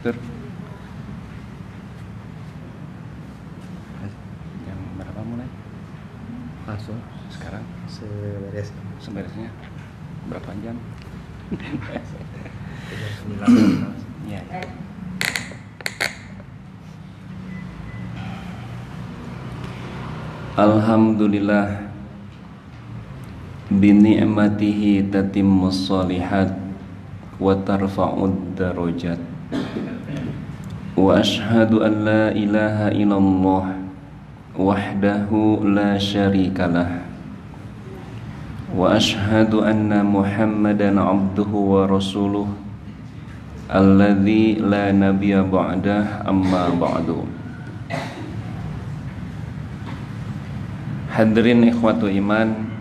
Tur. Jam berapa mulai? Langsung Sekarang seberesnya berapa jam? jam 9. Iya. Alhamdulillah bi ni'matihi tatimmus shalihat wa tarfa'ud darajat wa ashhadu an la ilaha illallah wahdahu la syarikalah wa ashhadu anna muhammadan abduhu wa rasuluh alladzi la nabiyya ba'dah amma ba'du. Hadirin ikhwatu iman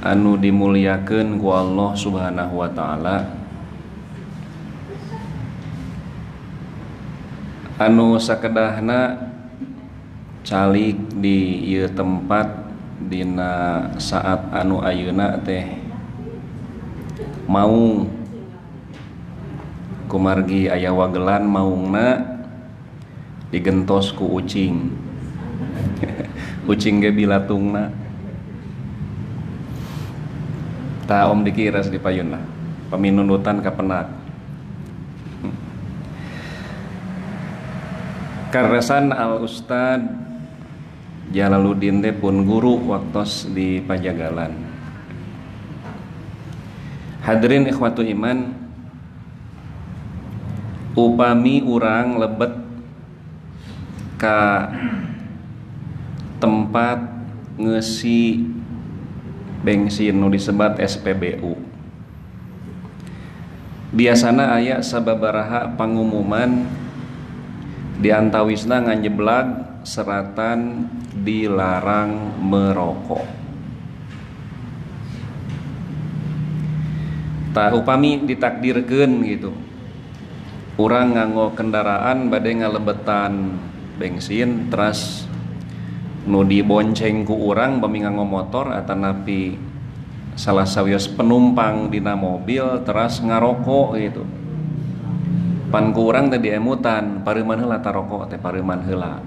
anu dimuliakeun ku Allah Subhanahu wa taala, anu sakedahna calik di ieu tempat dina saat anu ayeuna teh maung kumargi aya wagelan maungna digentos ku ucing. Ucing ge bilatungna ta om dikira di payunna paminunutan ka penak. Karesan al Ustad Jalaluddin teh pun guru waktos di Pajagalan. Hadirin ikhwatu iman, upami urang lebet ka tempat ngeusi bensin nu disebat SPBU, biasana aya sababaraha pangumuman di antawisna nganjeblag seratan dilarang merokok. Tah upami ditakdirkeun gitu, urang nganggo kendaraan bade ngalebetan bensin teras nu dibonceng ku urang bami nganggo motor atanapi salah sawios penumpang dina mobil teras ngarokok gitu. Pan ku urang teh diemutan, pareuman heula ta rokok teh, pareuman heula.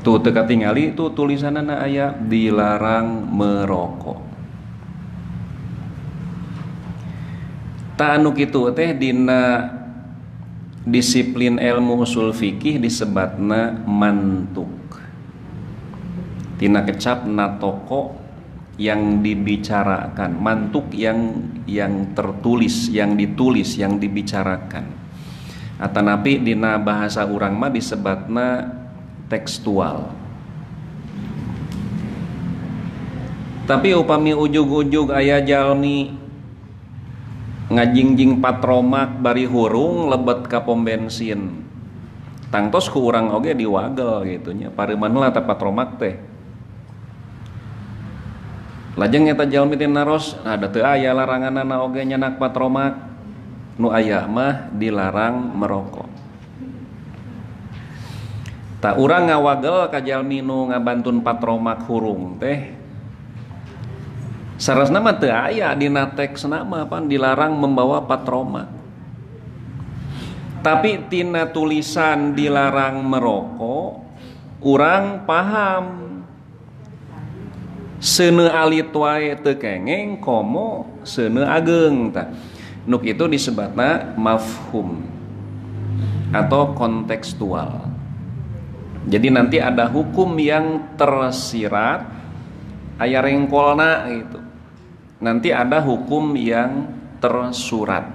Tuh teu katingali tuh tulisanana aya dilarang merokok. Ta anu kitu teh dina disiplin ilmu usul fikih disebatna mantuk. Tina kecap natoko yang dibicarakan, mantuk yang tertulis, yang ditulis, yang dibicarakan. Atanapi dina bahasa urang mah disebatna tekstual. Tapi upami ujug-ujug aya jalmi ngajingjing patromak bari hurung lebet ka pom bensin, tangtos ku urang oge diwagel gitu nya, pareuman heula ta patromak teh. Lajeng eta jalmi teh naros ada teu aya laranganna oge nyanak patromak, nu aya mah dilarang merokok. Ta urang ngawagel ka jalmi nu ngabantun patromak hurung teh, sarasna mah teu aya dina teksna mah pan dilarang membawa patromak. Tapi tina tulisan dilarang merokok urang paham. Seuneu alit wae teu kengeng komo seuneu ageung tah. Nu kitu disebutna mafhum atau kontekstual. Jadi nanti ada hukum yang tersirat aya rengkolna gitu. Nanti ada hukum yang tersurat.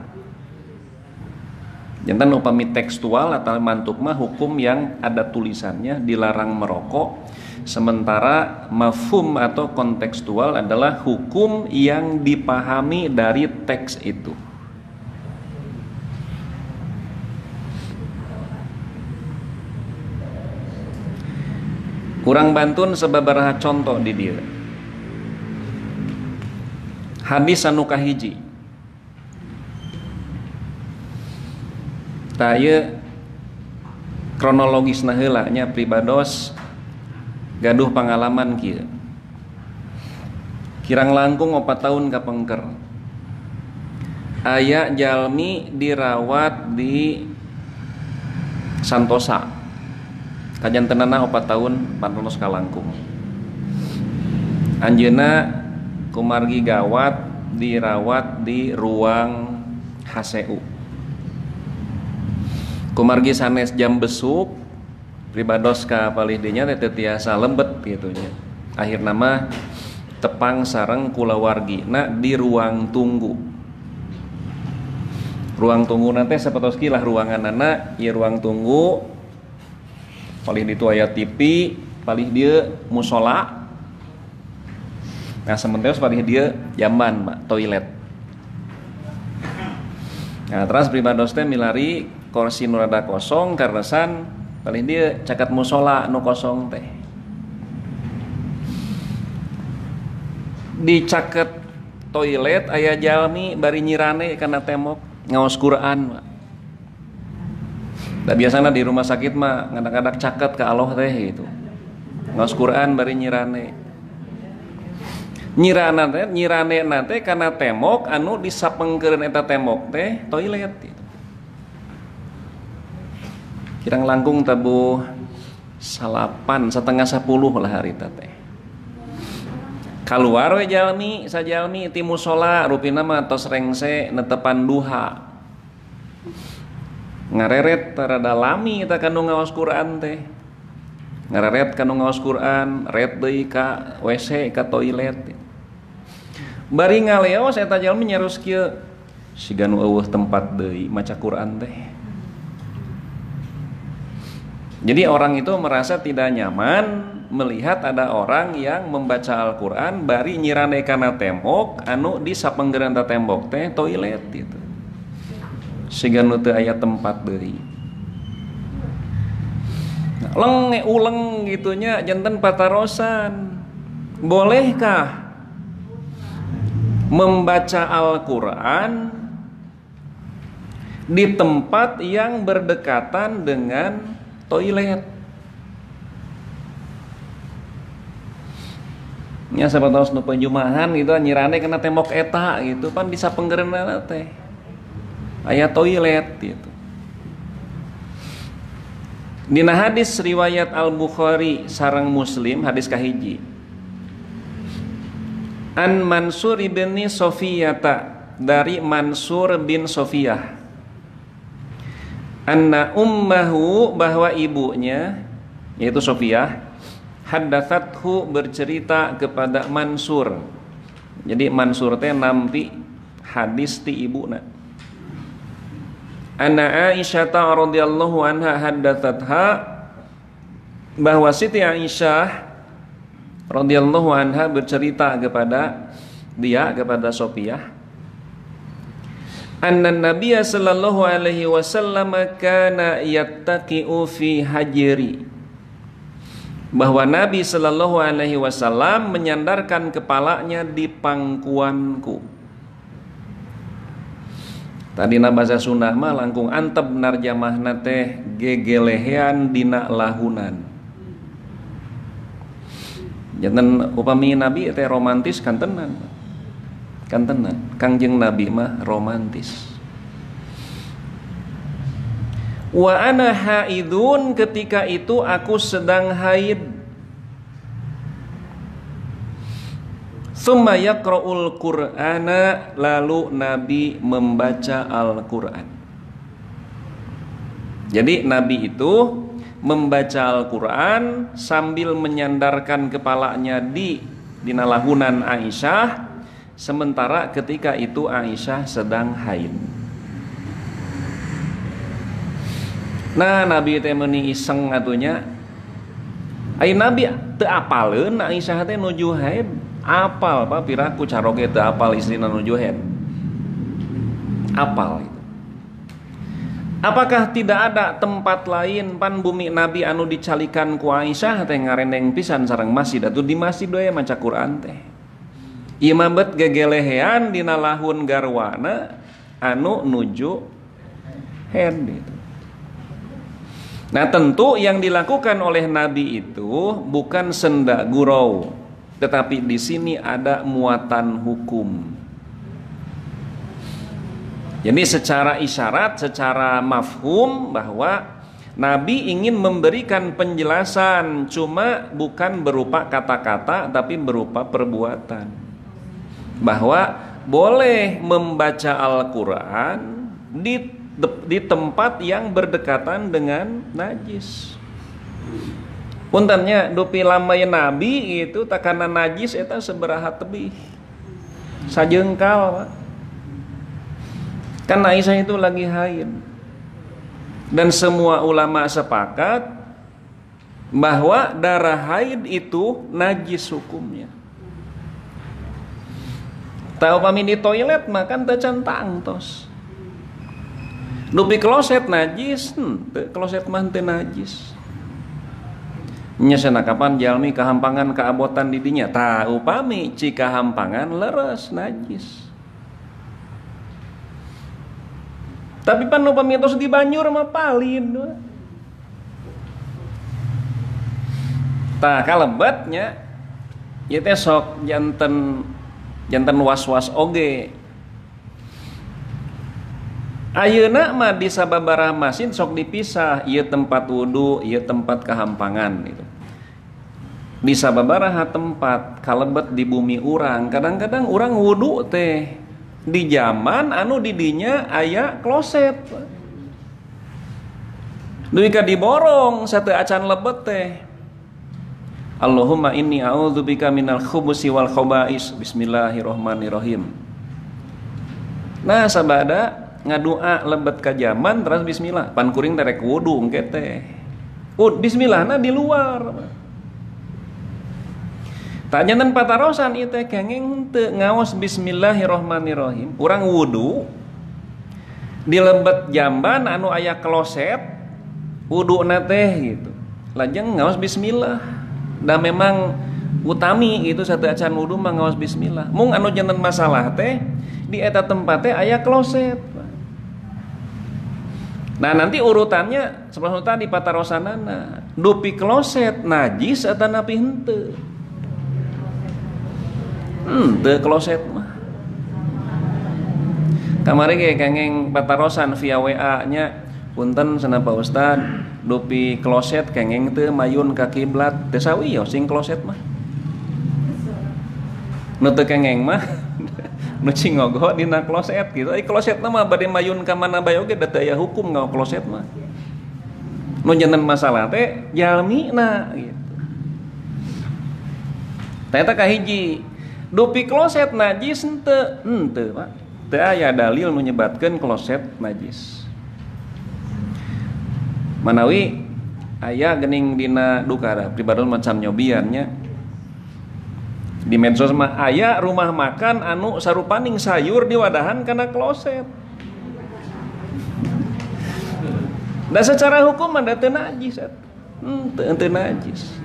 Jantan upami tekstual atau mantuk mah hukum yang ada tulisannya dilarang merokok. Sementara mafhum atau kontekstual adalah hukum yang dipahami dari teks itu. Kurang bantun sababaraha contoh di dieu. Hadis anu kahiji. Ta ieu kronologisna heula nya pribados gaduh pangalaman kieu. Kirang langkung 4 tahun kapengker. aya jalmi dirawat di Santosa kajantenana 4 tahun pantonos kalangkung. Anjeunna kumargi gawat dirawat di ruang HCU. Kumargi sanes jam besuk pribados ka palih dinya teh tiasa lembet gitu nya. Akhirna mah tepang sareng kulawargina di ruang tunggu. Ruang tunggu nanti sapertos lah ruanganana ieu ruang tunggu. Palih ditu aya TV, palih dia musola. Nah sementara palih dia jamban Mbak, toilet. Nah terus pribados teh milari kursi nu rada kosong karesan palih dia caket musola nu kosong teh. Di caket toilet aya jalmi bari nyirane kana tembok ngaos Quran Mbak. Da biasana di rumah sakit mah ngadak-ngadak caket ka Allah teh gitu. Ngaos Quran bari nyirane. Nyirane nate karena tembok anu disapengkeun eta tembok teh toilet gitu. Kirang langkung tabuh 8 setengah 10 lah harita teh. Kaluar we jalmi sajalmi ti musola rupina mah tos rengse netepan duha. Ngareret rada lami eta kanu ngaos Quran teh. Ngareret kanu ngaos Quran, ret deui ka WC ka toilet. Bari ngaleos eta jalmi nyaros kieu siga nu eueuh tempat deui maca Quran teh. Jadi orang itu merasa tidak nyaman melihat ada orang yang membaca Al-Qur'an bari nyirane kana tembok anu disapenggeurna tembok teh toilet gitu. Siga nu teu aya tempat deui. Leng uleng gitunya janten patarosan. Bolehkah membaca Al-Quran di tempat yang berdekatan dengan toilet? Nya sabatos nu penjumahan gitu nyirane kena tembok eta gitu pan disapenggeurna teh aya toilet gitu. Dina hadis riwayat Al-Bukhari sareng Muslim hadis kahiji An Mansur bin Sofiyata dari Mansur bin Sofiyah anna ummahu bahwa ibunya yaitu Sofiyah haddathathu bercerita kepada Mansur. Jadi Mansur teh nampi hadis ti ibuna. Anna Aisyah radhiyallahu anha haddathatha bahwa Siti Aisyah radhiyallahu anha bercerita kepada Sofiyah anna Nabiya sallallahu alaihi wasallam kana yattaqi'u fi hajri bahwa Nabi sallallahu alaihi wasallam menyandarkan kepalanya di pangkuanku. Tadi bahasa Sunda mah langkung antep narjamahna teh gegelehean dina lahunan. Jangan upami Nabi teh romantis kantenan. Kangjeng Nabi mah romantis. Wa ana haidun ketika itu aku sedang haid. Summa yaqra'ul Qur'ana lalu Nabi membaca Al-Qur'an. Jadi Nabi itu membaca Al-Quran sambil menyandarkan kepalanya di lahunan Aisyah, sementara ketika itu Aisyah sedang haid. Nah Nabi teh meuni iseng atunya. Ai Nabi teu apaleun Aisyah teh nuju haid. Apal apa piraku caroge teu apal istrina nuju haid. Apal. Apakah tidak ada tempat lain pan bumi Nabi anu dicalikan ku Aisyah teh ngarendeng pisan sareng masjid atuh di masjid we maca Quran teh. Ieu mah bet gegelehean dina lahun garwana anu nuju head gitu. Nah tentu yang dilakukan oleh Nabi itu bukan senda gurau, tetapi di sini ada muatan hukum. Jadi secara isyarat, secara mafhum bahwa Nabi ingin memberikan penjelasan, cuma bukan berupa kata-kata tapi berupa perbuatan. Bahwa boleh membaca Al-Quran di tempat yang berdekatan dengan najis. Puntennya dupi lamai Nabi itu takana najis eta seberaha tebih. Sajengkal, Pak. Kan Aisyah itu lagi haid. Dan semua ulama sepakat bahwa darah haid itu najis hukumnya. Tahu pami di toilet makan tecan tangtos. Dupi kloset najis, kloset mah teu najis. Nya cenah kapan jalmi kahampangan kaabotan di dinya? Tah upami cika hampangan leres najis. Tapi pan upami tos di banjur mah palin. Tah kalebetnya ieu teh sok janten was-was oge. Ayeuna mah di sababaraha masjid sok dipisah, ieu tempat wudu, ieu tempat kahampangan gitu. Di sababaraha tempat kalebet di bumi urang, kadang-kadang urang wudu teh di zaman anu didinya aya kloset. Duwi ka diborong sateu acan lebet teh. Allahumma inni a'udzubika minal khubusi wal khaba'is. Bismillahirrahmanirrahim. Nah sabada ngadua lebet ka zaman terus bismillah. Pan kuring terek wudu engke teh. Bismillahna di luar. Tanyanan patarosan itu kenging teu ngaos bismillahirrahmanirrahim. Urang wudu di lebet jamban anu aya kloset wuduna teh gitu. Lajeng ngaos bismillah. Da memang utami itu satu acan wudu mah ngaos bismillah. Mung anu janten masalah teh di eta tempat teh aya kloset. Nah nanti urutannya sebenarnya di patarosanana dupi kloset najis atau napi henteu. Teu kloset mah. Kamari ge kengeng patarosan via WA nya punten cenah Pak Ustad dupi kloset kengeng teu mayun ka kiblat teu sawios sing kloset mah. Nu teu kengeng mah nu cingogo dina kloset gitu. Klosetna mah bade mayun ka mana bae oge da teu aya hukum ngao kloset mah. Nu janten masalah teh jalmina gitu. Tah eta kahiji dupi kloset najis henteu Pak. Teu aya dalil nu nyebatkeun kloset najis. Manawi aya geuning dina dukara pribadon macam nyobiannya. Di medsos mah aya rumah makan anu sarupaning sayur diwadahan kana kloset. Da secara hukum mah teu najis eta. Teu najis.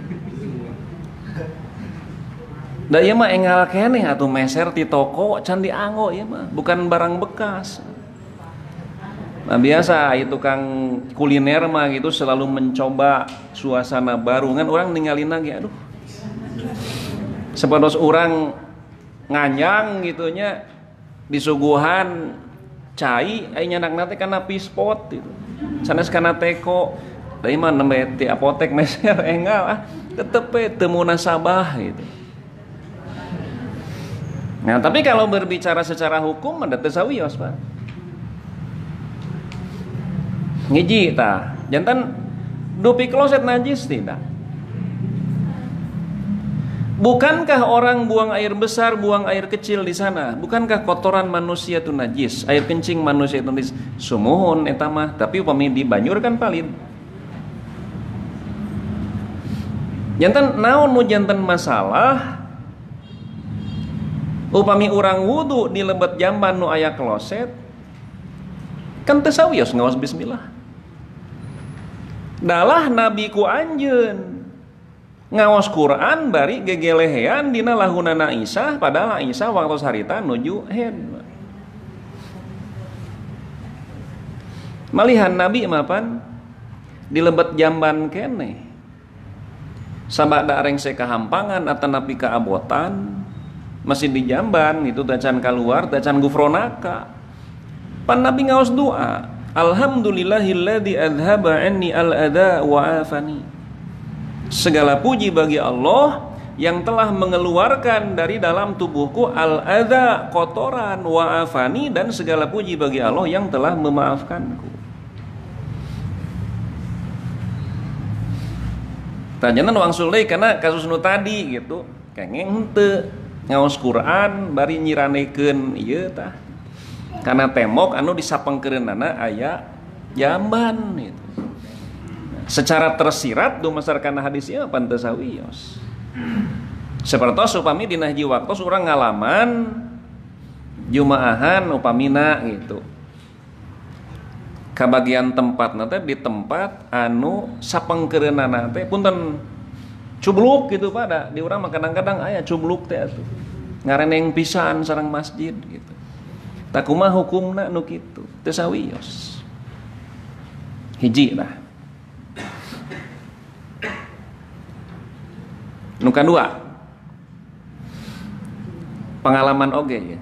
Da ieu mah enggal keneh atuh meser ti toko can dianggo ieu mah, bukan barang bekas. Nah biasa itu tukang kuliner mah gitu selalu mencoba suasana baru kan orang ninggalin lagi aduh. Sepados orang nganyang gitunya disuguhan cai ai nyanakna teh kana pispot gitu. Sanes kana teko. Da ieu mah nembe ti apotek meser enggal tetep teu munasabah gitu. Nah, tapi kalau berbicara secara hukum ada teu sawios, Pak. Ngiji tah, jantan dupi kloset najis tidak? Bukankah orang buang air besar, buang air kecil di sana? Bukankah kotoran manusia itu najis? Air kencing manusia itu najis. Sumuhun eta mah, tapi upami di banjur kan palin. Jantan naon nu jantan masalah? Upami urang wudu di lebet jamban nu aya kloset kan teu sawios ngaos bismillah. Dalah nabi ku anjeun ngaos Quran bari gegelehean dina lahunana Aisyah padahal Aisyah waktu sarita nuju head. Malihan nabi mapan di lebet jamban keneh. Sabada arengse kahampangan atau nabi kaabotan masih di jamban itu tacan keluar tacan gufronaka Pan Nabi ngaos doa, alhamdulillahilladzi adhaba anni al-adha wa afani. Segala puji bagi Allah yang telah mengeluarkan dari dalam tubuhku al-adha, kotoran, wa afani, dan segala puji bagi Allah yang telah memaafkanku. Tajanan wangsul deui karena kasus nu tadi gitu. Kengeng henteu ngaos Quran bari nyiranekeun ieu tah. Karena tembok anu disapengkeunana aya jamban gitu. Secara tersirat dumasarkan hadis ieu pan teu sawios. Sapertos upami dina hiji waktos urang ngalaman jumaahan upamina gitu. Kabagian tempat teh di tempat anu sapengkeunana teh punten cubluk gitu pada di urang mah kadang-kadang aya cubluk teh atuh. Ngareneng pisan sareng masjid gitu. Tak kumaha hukumna nu kitu teu sawios. Hiji lah. Nu kadua, pengalaman oge ya.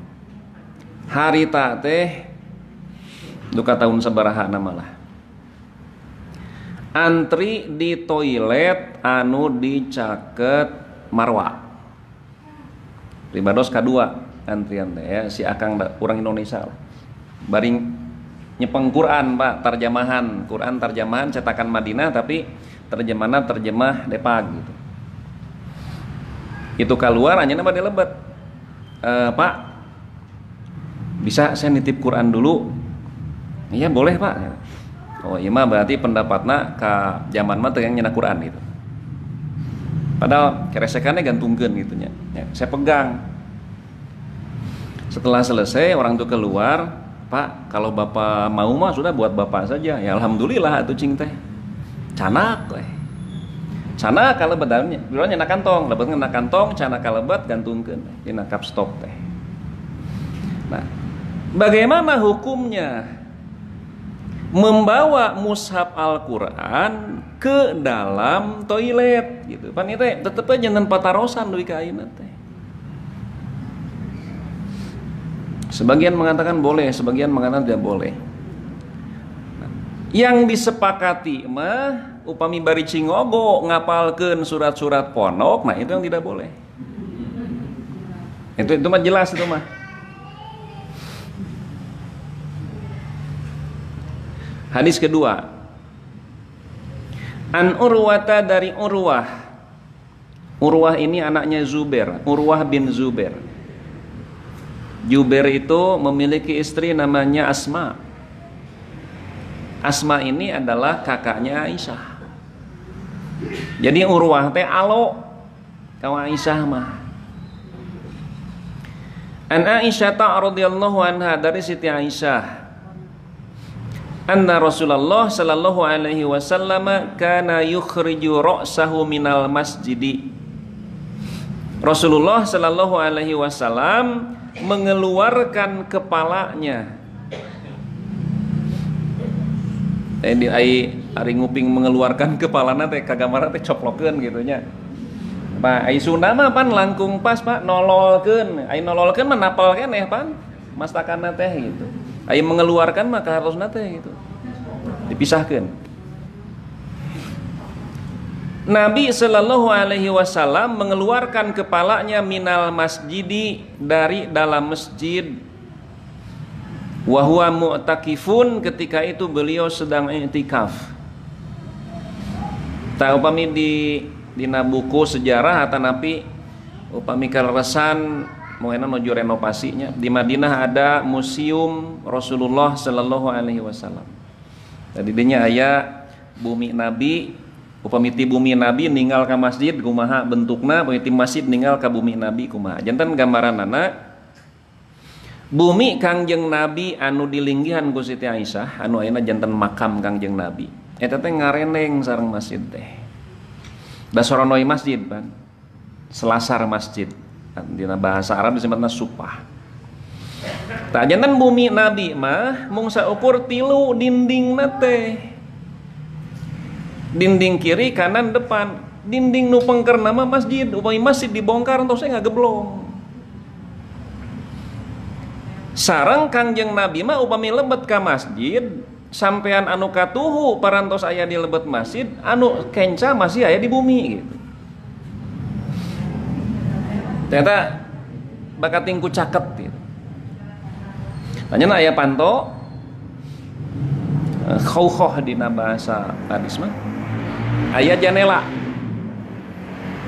Harita teh duka tahun sabaraha malah. Antri di toilet anu dicaket marwa. Ribados kadua antrian teh ya si akang urang Indonesia lah. Baring nyepeng Quran Pak, tarjamahan Quran tarjamahan cetakan Madinah tapi terjemahna terjemah Depag gitu. Itu keluar hanya nama dilebet. Pak, bisa saya nitip Quran dulu? Iya boleh Pak. Oh iya mah berarti pendapatna ka zaman mah teu yang nyana Quran gitu. Padahal keresekannya gantungkeun gitu nya. Ya, saya pegang. Setelah selesai orang tuh keluar, Pak, kalau Bapak mau mah sudah buat Bapak saja. Ya alhamdulillah atuh cing teh. Canak teh. Cana kalebet daunnya, duluan nyana kantong, lebet ngena kantong, cana kalebet gantungkeun dina cup stop teh. Nah, bagaimana hukumnya membawa mushaf Al-Qur'an ke dalam toilet gitu. Pan ieu teh tetep aja ngan patarosan deui ka ayeuna teh. Sebagian mengatakan boleh, sebagian mengatakan tidak boleh. Nah, yang disepakati mah upami bari cingogo ngapalkeun surat-surat pondok, nah itu yang tidak boleh. Itu mah jelas itu mah. Hadis kedua. An Urwata dari Urwah. Urwah ini anaknya Zubair, Urwah bin Zubair. Zubair itu memiliki istri namanya Asma. Asma ini adalah kakaknya Aisyah. Jadi Urwah teh alo ka Aisyah mah. An Aisyah radhiyallahu anha dari Siti Aisyah. Anna Rasulullah sallallahu alaihi wasallam kana yukhriju ra'sahu minal masjidi. Rasulullah sallallahu alaihi wasallam mengeluarkan kepalanya. Di ari nguping mengeluarkan kepalana teh kagamara teh coplokeun gitu nya. Pak ai Sunda mah pan langkung pas Pak nololkeun. Ai nololkeun mah napal keneh pan mastakanna teh gitu. Ai mengeluarkan mah kaharosna teh gitu. Dipisahkeun. Nabi sallallahu alaihi wasallam mengeluarkan kepalanya minal masjidi dari dalam masjid. Wa huwa mu'takifun, ketika itu beliau sedang i'tikaf. Ta upami dina buku sejarah atanapi upami kaleresan moena nuju renovasinya di Madinah ada museum Rasulullah sallallahu alaihi wasallam. Tadi dinya aya bumi Nabi, upami ti bumi Nabi ninggal ka masjid kumaha bentukna, upami ti masjid ninggal ka bumi Nabi kumaha. Janten gambaranana bumi Kangjeng Nabi anu dilinggihan ku Siti Aisyah anu ayeuna janten makam Kangjeng Nabi eta teh ngareneng sareng masjid teh. Da soronoi masjid pan. Selasar masjid. Dina bahasa Arab disebutna supah. Tah janten bumi Nabi mah mung saukur 3 dindingna teh. Dinding kiri, kanan, depan. Dinding nu pengkerna mah masjid, upami masjid dibongkar entos ngageblong. Sareng Kangjeng Nabi mah upami lebet ka masjid, sampean anu katuhu parantos aya di lebet masjid, anu kenca masih aya di bumi gitu. Ternyata bakat tingku caket gitu. Tanyana aya panto khawkhoh dina bahasa hadis mah aya janela.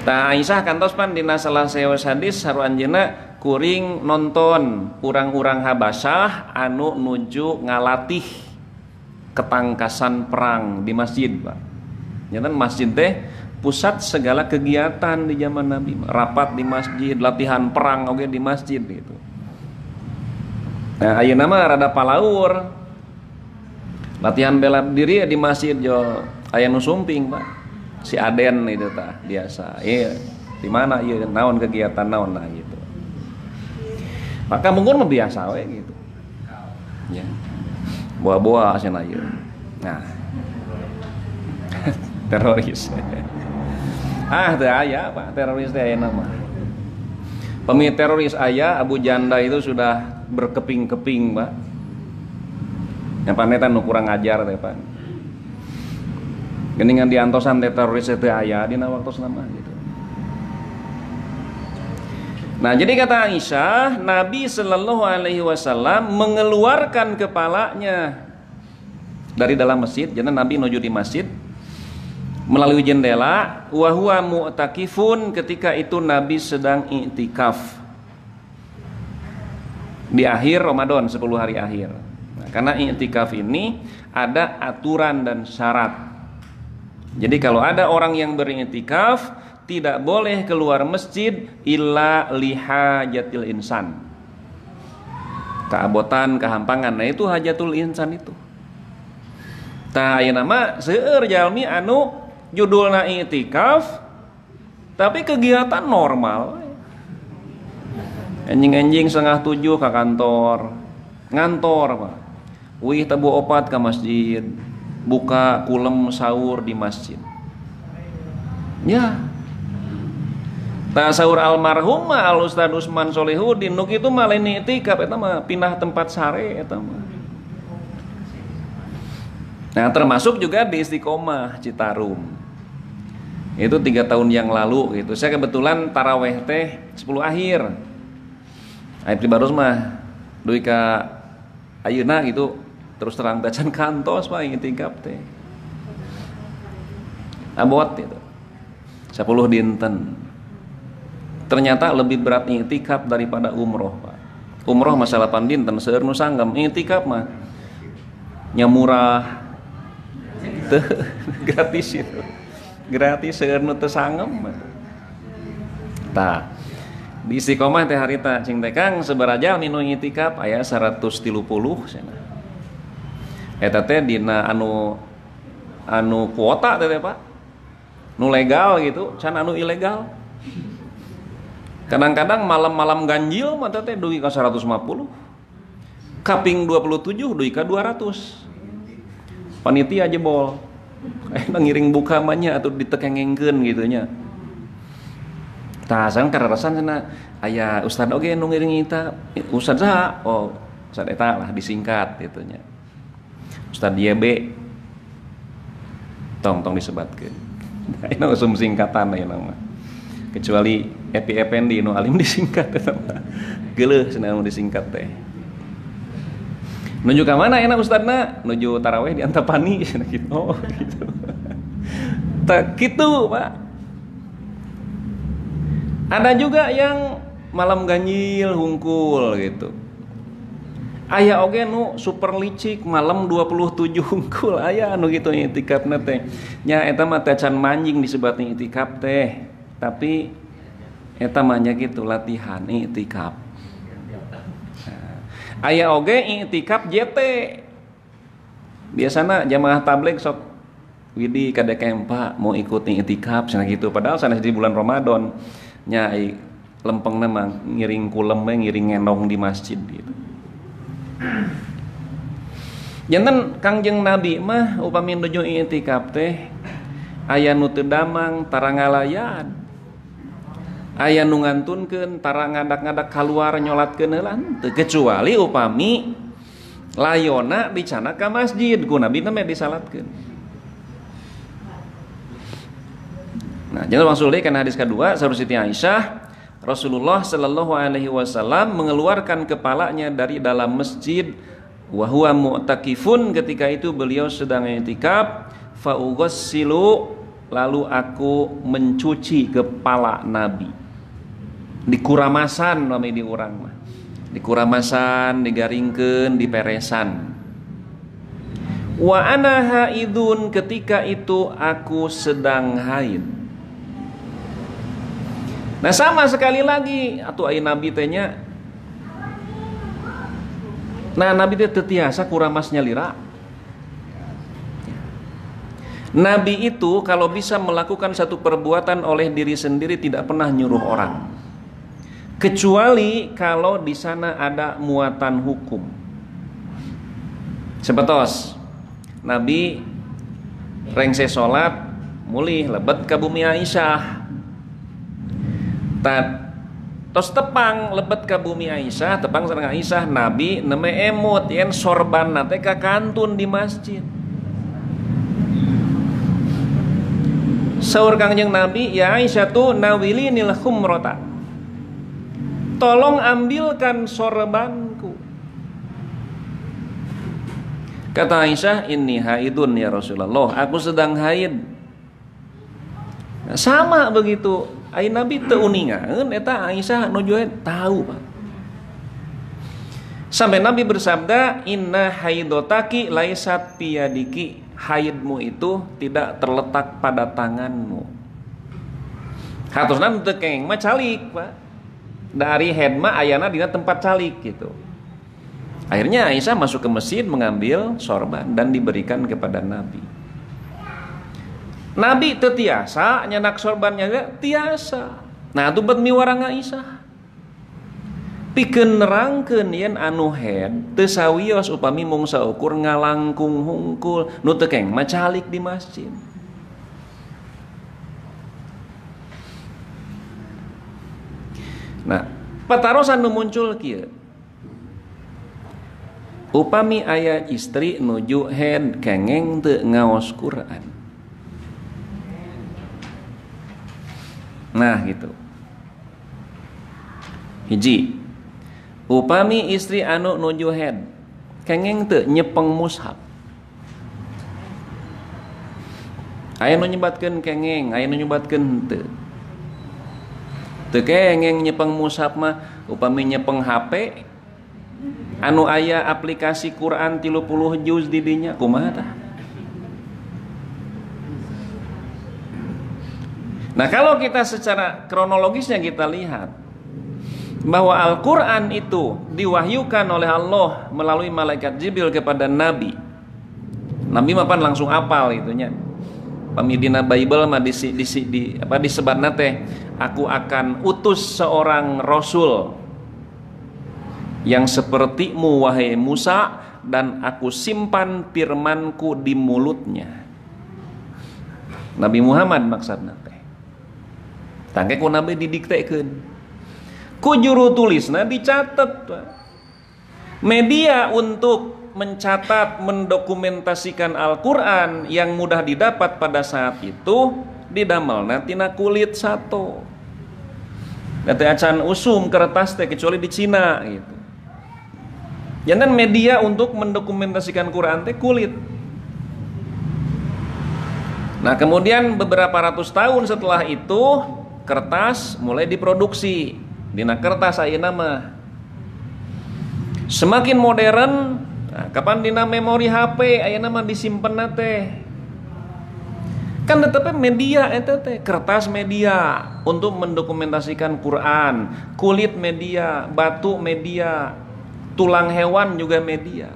Tah Aisyah kantos pan dina salah seueus hadis saru anjeunna kuring nonton urang-urang Habasyah anu nuju ngalatih ketangkasan perang di masjid, Pak. Nyatan masjid teh pusat segala kegiatan di zaman Nabi, rapat di masjid, latihan perang oge di masjid gitu. Nah, ayeuna mah rada palaur. Latihan bela diri di masjid jo aya nu sumping, Pak. Si Aden itu tah biasa. Iya, di mana ieu naon kegiatan naon nah gitu. Maka mungkin mah biasa we gitu. Ya. Boa-boa cenah ieu. Nah. Teroris. Teu aya Pak, teroris teh ayeuna mah. Pemi teroris aya, Abu Janda itu sudah berkeping-keping, Pak. Yang panetan nu kurang ajar teh, Pak. Geuningan diantosan teh teroris teh aya dina waktosna mah gitu. Nah, jadi kata Aisyah, Nabi Shallallahu Alaihi Wasallam mengeluarkan kepalanya dari dalam masjid. Jadi Nabi menuju di masjid melalui jendela. Wahwa mu'takifun, ketika itu Nabi sedang i'tikaf di akhir Ramadan, 10 hari akhir. Nah, karena i'tikaf ini ada aturan dan syarat. Jadi kalau ada orang yang beriktikaf tidak boleh keluar masjid illa lihajatil insan. Keabotan, kehampangan. Nah itu hajatul insan itu. Tah ayeuna mah seueur jalmi anu judulna i'tikaf tapi kegiatan normal. Enjing-enjing 6:30 ke kantor. Ngantor, Pak. Wih tabu opat ke masjid. Buka kulem sahur di masjid. Ya. Tah sahur almarhum mah Al Ustad Usman Solihudin nu kitu mah lain i'tikaf eta mah pindah tempat sare eta mah. Nah, termasuk juga di Istiqomah Citarum. Itu 3 tahun yang lalu gitu. Saya kebetulan taraweh teh 10 akhir. Aib Barus mah duit ka ayeuna gitu terus terang bacan kantos Pak i'tikaf teh. Abot itu. 10 dinten. Ternyata lebih berat i'tikaf daripada umroh, Pak. Umroh masalah pandinten seueur nu sanggem, i'tikaf mah nya murah. Teu gratis itu. Gratis seueur nu teu sanggem. Tah, di Istiqomah teh harita cing teh Kang sabaraha nu i'tikaf aya 130 cenah. Eta teh dina anu kuota teh Pak. Nu legal gitu, can anu ilegal. Kadang-kadang malam-malam ganjil mah teh duit ka 150. Kaping 27 duit ka 200. Panitia jebol. Ngiring buka mah nya atuh ditekengengkeun kitu nya. Tah sang kararasan cenah aya ustad oge nu ngiring eta. Ustad saha? Oh, ustad eta lah disingkat kitu nya. Ustad YB. Tong disebatkeun. Ayeuna usum singkatan ayeuna mah. Kecuali Epi Effendi nu alim disingkat eta mah. Geuleuh cenah nu disingkat teh. Nuju ka mana enak ustadna? Nuju tarawih di Antapani cenah gitu. Oh, gitu. Tak gitu, Pak. Ada juga yang malam ganjil hungkul gitu. Aya oge nu super licik malam 27 hungkul aya anu gitu i'tikafna teh. Nya eta mah teh can manjing disebut i'tikaf teh. Tapi eta mah nya kitu latihan i'tikaf. Aya oge i'tikaf JT. Biasana jamaah tabligh sok widi kada kempa mau ikut i'tikaf cenah gitu. Padahal sanes di bulan Ramadan nya lempengna mah ngiring kulem we ngiring ngendong di masjid gitu. Janten Kangjeng Nabi mah upami nuju i'tikaf teh aya nu teu damang tarangalayan. aya nu ngantunkeun tara ngadak-ngadak keluar nyolatkeun heula teu, kecuali upami layona dicana ka masjid ku nabi na disalatkeun. Nah, jangan maksud kan hadis kedua saur Siti Aisyah, Rasulullah Shallallahu alaihi wasallam mengeluarkan kepalanya dari dalam masjid wa huwa mu'takifun, ketika itu beliau sedang i'tikaf, fa ughassilu, lalu aku mencuci kepala Nabi. Dikuramasan namanya di urang mah. Dikuramasan, digaringkeun, diperesan. Wa ana haidun, ketika itu aku sedang haid. Nah sama sekali lagi atuh ai Nabi teh nya. Nah Nabi teh teu tiasa kuramasnya lira. Nabi itu kalau bisa melakukan satu perbuatan oleh diri sendiri tidak pernah nyuruh orang. Kecuali kalau di sana ada muatan hukum. Sebetos Nabi rengse salat mulih lebet ka bumi Aisyah. Tos tepang lebet ka bumi Aisyah, tepang sareng Aisyah, Nabi neme emut yen sorban teh ka kantun di masjid. Saur Kangjeng Nabi, ya Aisyah tu nawilinil khumrata, tolong ambilkan sorbanku. Kata Aisyah, inni haidun ya Rasulullah, aku sedang haid. Nah, sama begitu. Ai Nabi teu uningaeun eta Aisyah nuju tahu Pak. Sampai Nabi bersabda, inna haidotaki laisat piyadiki, haidmu itu tidak terletak pada tanganmu. Hatosna teu kengeng mah calik Pak. Dari head mah ayana dina tempat calik gitu. Akhirnya Aisyah masuk ke masjid mengambil sorban dan diberikan kepada Nabi. Nabi teu tiasa nyanak sorbannya tiasa. Nah atuh bet miwarang Aisyah. Pikeun nerangkeun yen anu head teu sawios upami mung saukur ngalangkung hungkul nu teu keng mah calik di masjid. Nah, patarosan nu muncul kieu. Upami aya istri nuju head kengeng teu ngaos Quran. Nah gitu. Hiji, upami istri anu nuju head kengeng teu nyepeng mushaf. Aya nu nyebatkeun kengeng, aya nu nyebatkeun henteu. Teu kengeng nyepeng mushaf mah upami nyepeng HP anu aya aplikasi Quran 30 juz di dinya kumaha tah? Nah kalau kita secara kronologisnya kita lihat bahwa Al-Quran itu diwahyukan oleh Allah melalui malaikat Jibril kepada Nabi. Nabi mapan langsung apal itunya. Pamidina Bible mah disebatna teh, aku akan utus seorang rasul yang sepertimu wahai Musa, dan aku simpan firmanku di mulutnya. Nabi Muhammad maksudna teh. Tangke ku Nabi didiktekeun. Ku juru tulisna dicatat. Media untuk mencatat, mendokumentasikan Al-Quran yang mudah didapat pada saat itu didamelna tina kulit sato. Teh acan usum kertas teh kecuali di Cina gitu. Jangan media untuk mendokumentasikan Quran teh kulit. Nah kemudian beberapa ratus tahun setelah itu kertas mulai diproduksi. Dina kertas ayeuna mah semakin modern. Nah, kapan dina memori HP ayeuna mah disimpenna teh. Kan tetep media eta teh, kertas media untuk mendokumentasikan Quran, kulit media, batu media, tulang hewan juga media.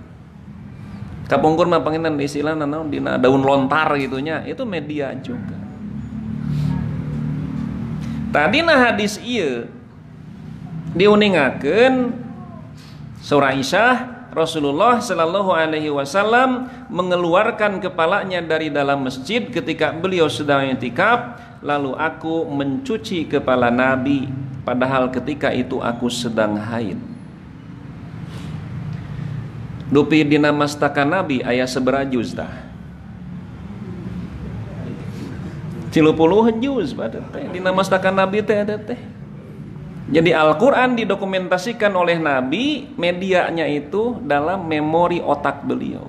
Kapungkur mah panginan istilahna naon dina daun lontar gitunya, itu media juga. Tadina hadis ieu diuningakeun surah Aisyah, Rasulullah Shallallahu alaihi wasallam mengeluarkan kepalanya dari dalam masjid ketika beliau sedang i'tikaf, lalu aku mencuci kepala Nabi, padahal ketika itu aku sedang haid. Dupi dina mastakan Nabi aya sabaraha juz tah? 30 juz pada teh dina mastakan Nabi teh ada teh. Jadi Al-Qur'an didokumentasikan oleh Nabi, medianya itu dalam memori otak beliau.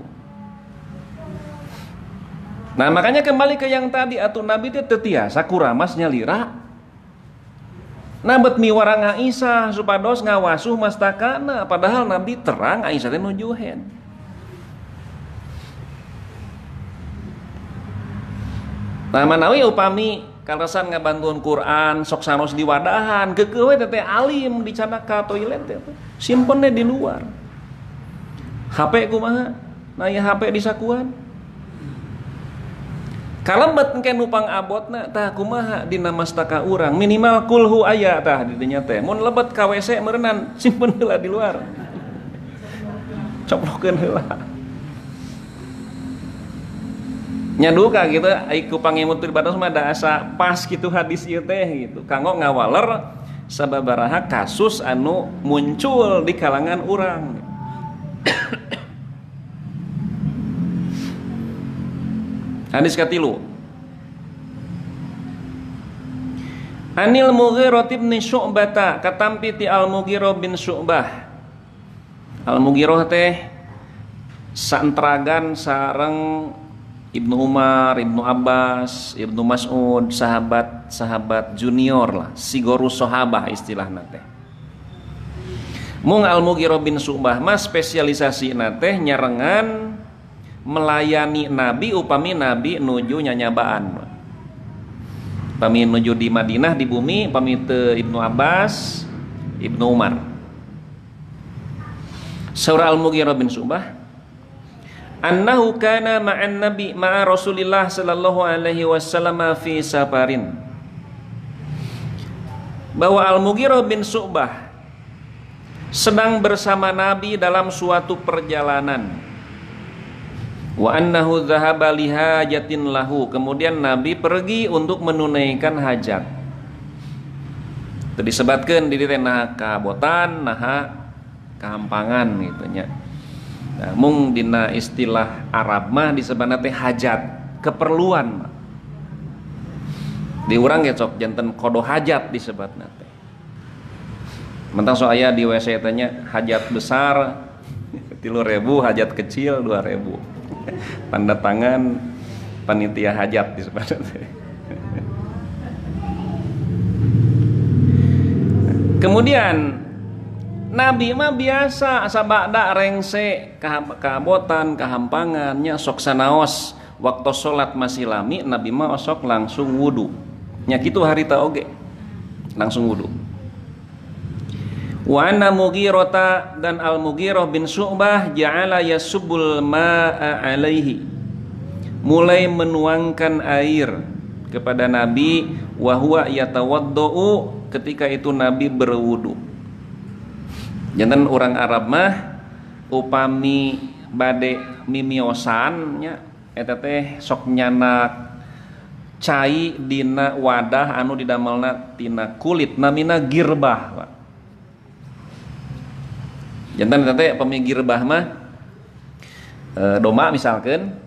Nah, makanya kembali ke yang tadi, atuh Nabi teh teu tiasa kuramas nyalira. Nabet miwarang Aisyah supados ngawasuh mastakana, padahal Nabi terang Aisyah teh nujuhen. Nah, manawi upami karasan ngabantuan Quran sok sanos di wadahan, keukeuh we teh alim di canaka toilet teh simpen di luar. HP kumaha? Nah, ya HP di sakuan. Kalembet engke nupang abotna tah kumaha dina mastaka urang minimal kulhu aya tah di dinya teh. Mun lebet ka WC meureunnan simpen heula di luar. Coplokeun heula. Nyaduka gitu aiku pangimut ibadah mah da asa pas kitu hadis ieu teh gitu. Kanggo ngawaler sababaraha kasus anu muncul di kalangan urang. Hadis katilu. Anil Mughirah bin Syu'bah, katampi ti Al Mughirah bin Syu'bah. Al Mughirah teh saentragan sareng Ibnu Umar, Ibnu Abbas, Ibnu Mas'ud, sahabat junior lah, sigoru sahabah istilahna teh. Mung Al Mughirah bin Syu'bah mah spesialisasina teh nyarengan melayani Nabi upami Nabi nuju nyanyabaan. Upami nuju di Madinah di bumi upami teu Ibnu Abbas, Ibnu Umar. Surah Al-Mughirah bin Syu'bah, annahu kana ma'an nabi ma'a Rasulillah sallallahu alaihi wasallam fi safarin. Bahwa Al-Mughirah bin Syu'bah sedang bersama Nabi dalam suatu perjalanan. Wa annahu dhahaba lihajatin lahu, kemudian Nabi pergi untuk menunaikan hajat. Tadi disebutkan di dieu nah kabotan, nah kahampangan gitu nya. Nah, mung dina istilah Arab mah disebutna teh hajat, keperluan. Di urang ge sok janten kodo hajat disebutna teh. Mentang so aya di WC teh nya hajat besar 3.000, hajat kecil 2.000. Tanda tangan panitia hajat disebutna teh. Kemudian Nabi mah biasa sabada rengse kahabotan kahampangannya sok sanaos waktu sholat masih lami Nabi mah sok langsung wudu nya kitu harita oge langsung wudu. Wa anna Mughirah dan Al-Mughirah bin Syu'bah ja'ala yasubbul ma'a alaihi, mulai menuangkan air kepada Nabi, wa huwa yatawaddau, ketika itu Nabi berwudu. Janten orang Arab mah upami bade mimiosan nya eta teh sok nyanak cai dina wadah anu didamelna tina kulit namina girbah, Pak. Jantan teh pemigir bah mah domba misalkan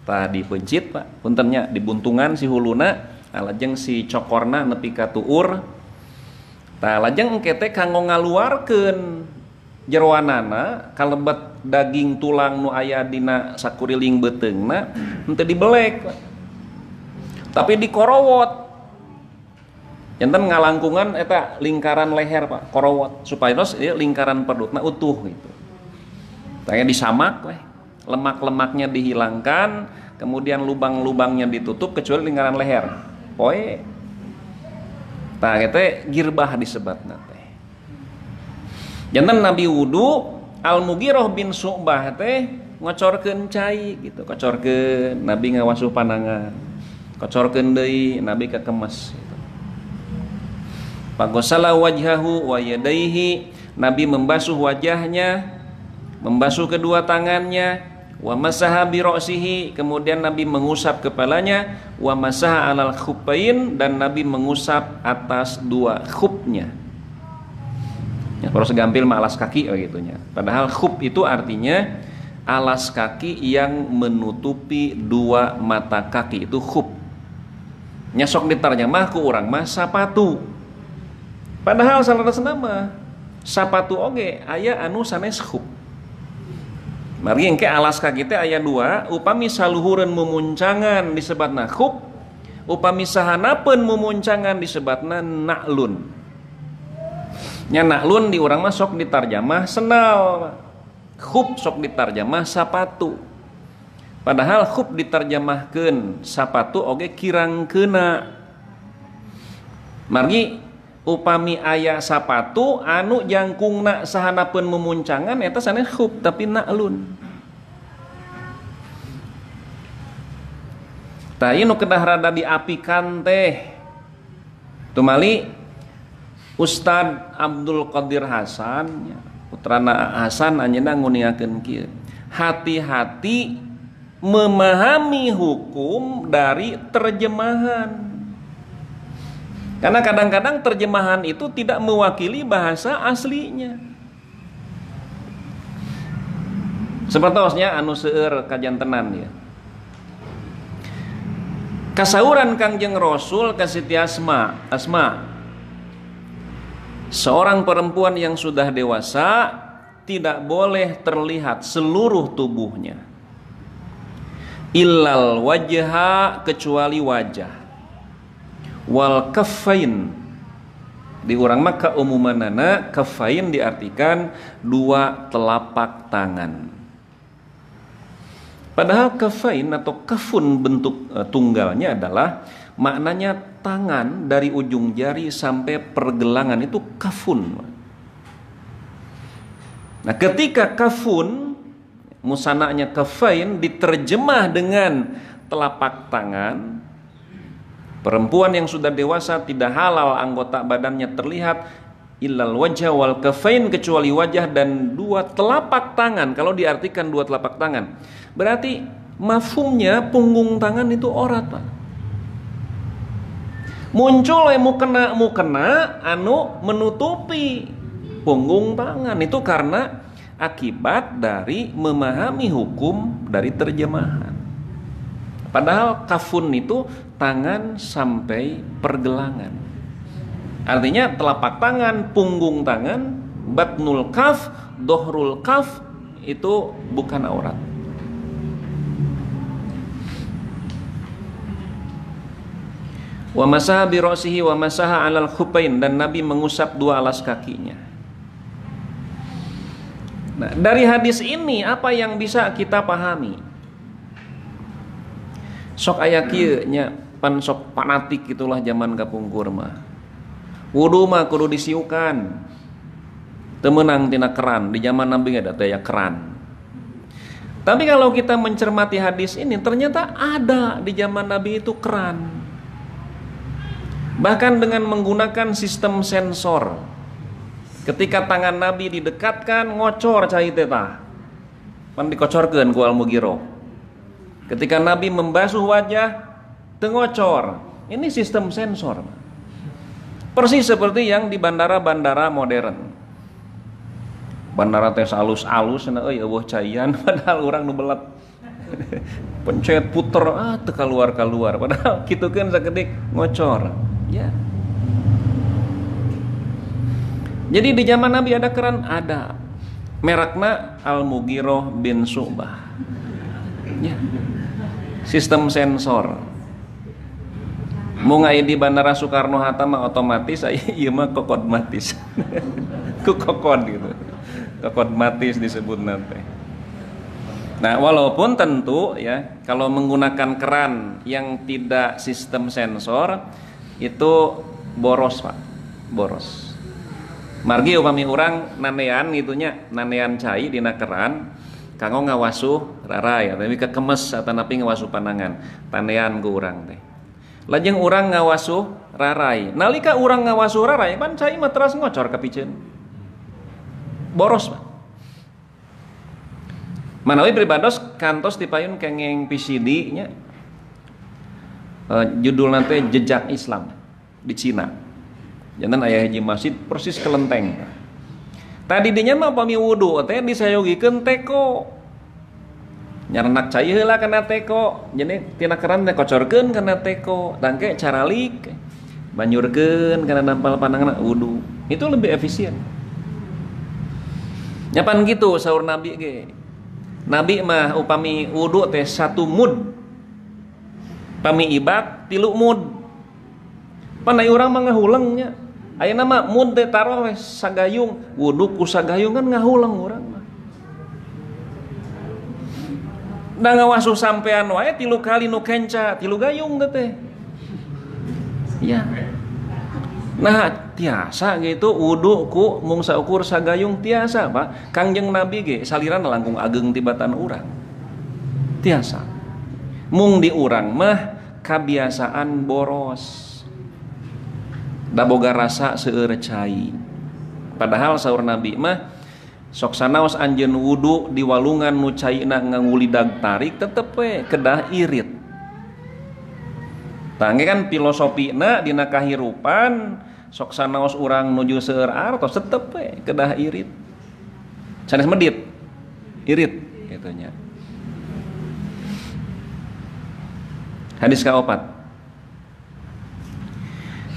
tah dipencit Pak puntennya dibuntungan si huluna lajeng si cokorna nepi ka tuur tah lajeng engke teh kanggo ngaluarkeun jeroanana kalebet daging tulang nu aya dina sakuriling beuteungna henteu dibelek Pak. Tapi dikorowot. Jantan ngalangkungan eta lingkaran leher Pak, korowot supaya nos ieu lingkaran perutna utuh gitu. Tanya disamak we, lemak-lemaknya dihilangkan, kemudian lubang-lubangnya ditutup kecuali lingkaran leher. Poe. Tah eta girbah disebutna teh. Jantan Nabi wudu, Al-Mughirah bin Syu'bah teh ngocorkeun cai gitu, kocorkeun Nabi ngawasuh panangan. Kocorkeun deui Nabi kakemes gitu. Fagosala wajhahu wa yadaihi, Nabi membasuh wajahnya, membasuh kedua tangannya, Wa masaha bi ra'sihi, kemudian Nabi mengusap kepalanya, wa masaha 'alal khuffain, dan Nabi mengusap atas dua khufnya. Ya, kalau segampil mah alas kaki begitunya. Padahal khuf itu artinya alas kaki yang menutupi dua mata kaki, itu khuf. Nyasok ditarjamah ku urang mah sapatu. Padahal salerosna mah sapatu oge aya anu sanes khuf. Mari engke alas kaki teh aya dua, upami saluhureun mumuncangan disebatna khuf, upami sahanapeun mumuncangan disebatna na'lun. Nya na'lun di urang mah sok ditarjamah sendal, khuf sok ditarjamah sapatu. Padahal khuf ditarjamahkeun sapatu oge kirangkeuna. Margi upami aya sapatu anu jangkungna sahanapeun mumuncangan eta sanes khuf tapi na'lun. Tah ieu nu kedah rada diapikan teh tumali Ustad Abdul Qadir Hasan, putrana Hasan anjeunna nguniakeun kieu, hati-hati memahami hukum dari terjemahan. Karena kadang-kadang terjemahan itu tidak mewakili bahasa aslinya. Sepertosnya anu seueur kajantenan ya. Kasauran Kangjeng Rasul ka Siti Asma, seorang perempuan yang sudah dewasa tidak boleh terlihat seluruh tubuhnya. Illal wajha, kecuali wajah. Wal kaffain, di urang mah kaumumanana kaffain diartikan dua telapak tangan. Padahal kaffain atau kafun bentuk tunggalnya adalah maknanya tangan dari ujung jari sampai pergelangan, itu kafun. Nah, ketika kafun musananya kaffain diterjemah dengan telapak tangan, perempuan yang sudah dewasa tidak halal anggota badannya terlihat illal wajah wal kafain, kecuali wajah dan dua telapak tangan. Kalau diartikan dua telapak tangan, berarti mafhumnya punggung tangan itu aurat, Pak. Muncul mukena anu menutupi punggung tangan, itu karena akibat dari memahami hukum dari terjemahan. Padahal kafun itu tangan sampai pergelangan. Artinya telapak tangan, punggung tangan, batnul kaf, dohrul kaf itu bukan aurat. Wa masaha bi ra'sihi wa masaha 'alal khuffain, dan Nabi mengusap dua alas kakinya. Nah, dari hadis ini apa yang bisa kita pahami? Sok aya kieu nya, pan sok fanatik itulah zaman kapungkur mah. Wudu mah kudu disiukan. Teu meunang tina keran, di zaman Nabi ada daya keran. Tapi kalau kita mencermati hadis ini, ternyata ada di zaman Nabi itu keran. Bahkan dengan menggunakan sistem sensor. Ketika tangan Nabi didekatkan, ngocor cai teh tah. Pan dikocorkeun ku Al-Mughirah. Ketika Nabi membasuh wajah, teu ngocor. Ini sistem sensor. Persis seperti yang di bandara-bandara modern. Bandara teh alus-alus cenah euy eueuh caian, padahal urang nu belet. Pencet puter teu kaluar-kaluar, padahal kitukeun sakedik ngocor. Ya. Jadi di zaman Nabi ada keran, ada. Merekna Al-Mughirah bin Syu'bah. Ya. Sistem sensor. Mun aya di Bandara Soekarno-Hatta mah otomatis, ieu mah kokodmatis. Ku kokod gitu. Kokodmatis disebutna teh. Nah, walaupun tentu ya, kalau menggunakan keran yang tidak sistem sensor itu boros, Pak. Boros. Margi upami urang nanean gitunya, nanean cai dina keran, kanggo ngawasuh rarai, tapi kekemes atanapi ngawasuh panangan, tanean ku urang teh. Lajeng urang ngawasuh rarai. Nalika urang ngawasuh rarai, pan cai mah teras ngocor ka piceun. Boros, Pak. Manawi pribados kantos dipayun kenging PCD nya. Judul nanti Jejak Islam di Cina. Jangan aya hiji masjid persis kelenteng. Tadi dinya mah pami wudu teh disayogikeun teko. Nyarnak cai heula kana teko. Jadi tina keran teh kocorkeun kana teko. Tangke caralik banjurkeun kana dampal pandangan wudu. Itu lebih efisien. Nyapan gitu saur Nabi ge. Nabi mah upami wudu teh 1 mud. Pami ibak 3 mud. Panai urang mah ngahuleungnya. Ayeuna mah mud teh taruh we sagayung, wudu ku sagayung kan ngahuleung urang mah. Da ngawasuh sampean wae 3 kali nu kenca, 3 gayung teh. Ya. Nah, tiasa gitu wudu ku mung saukur sagayung tiasa, Pak. Kangjeng Nabi ge salirana langkung ageng tibatan urang. Tiasa. Mung di urang mah kabiasaan boros. Da boga rasa seueur cai. Padahal saur Nabi mah sok sanaos anjeun wudu di walungan nu caina ngangulidag tarik tetep we kedah irit. Tangge kan filosofina dina kahirupan sok sanaos urang nuju seueur artos tetep we kedah irit. Sanes medit irit kitu nya. Hadis kaopat.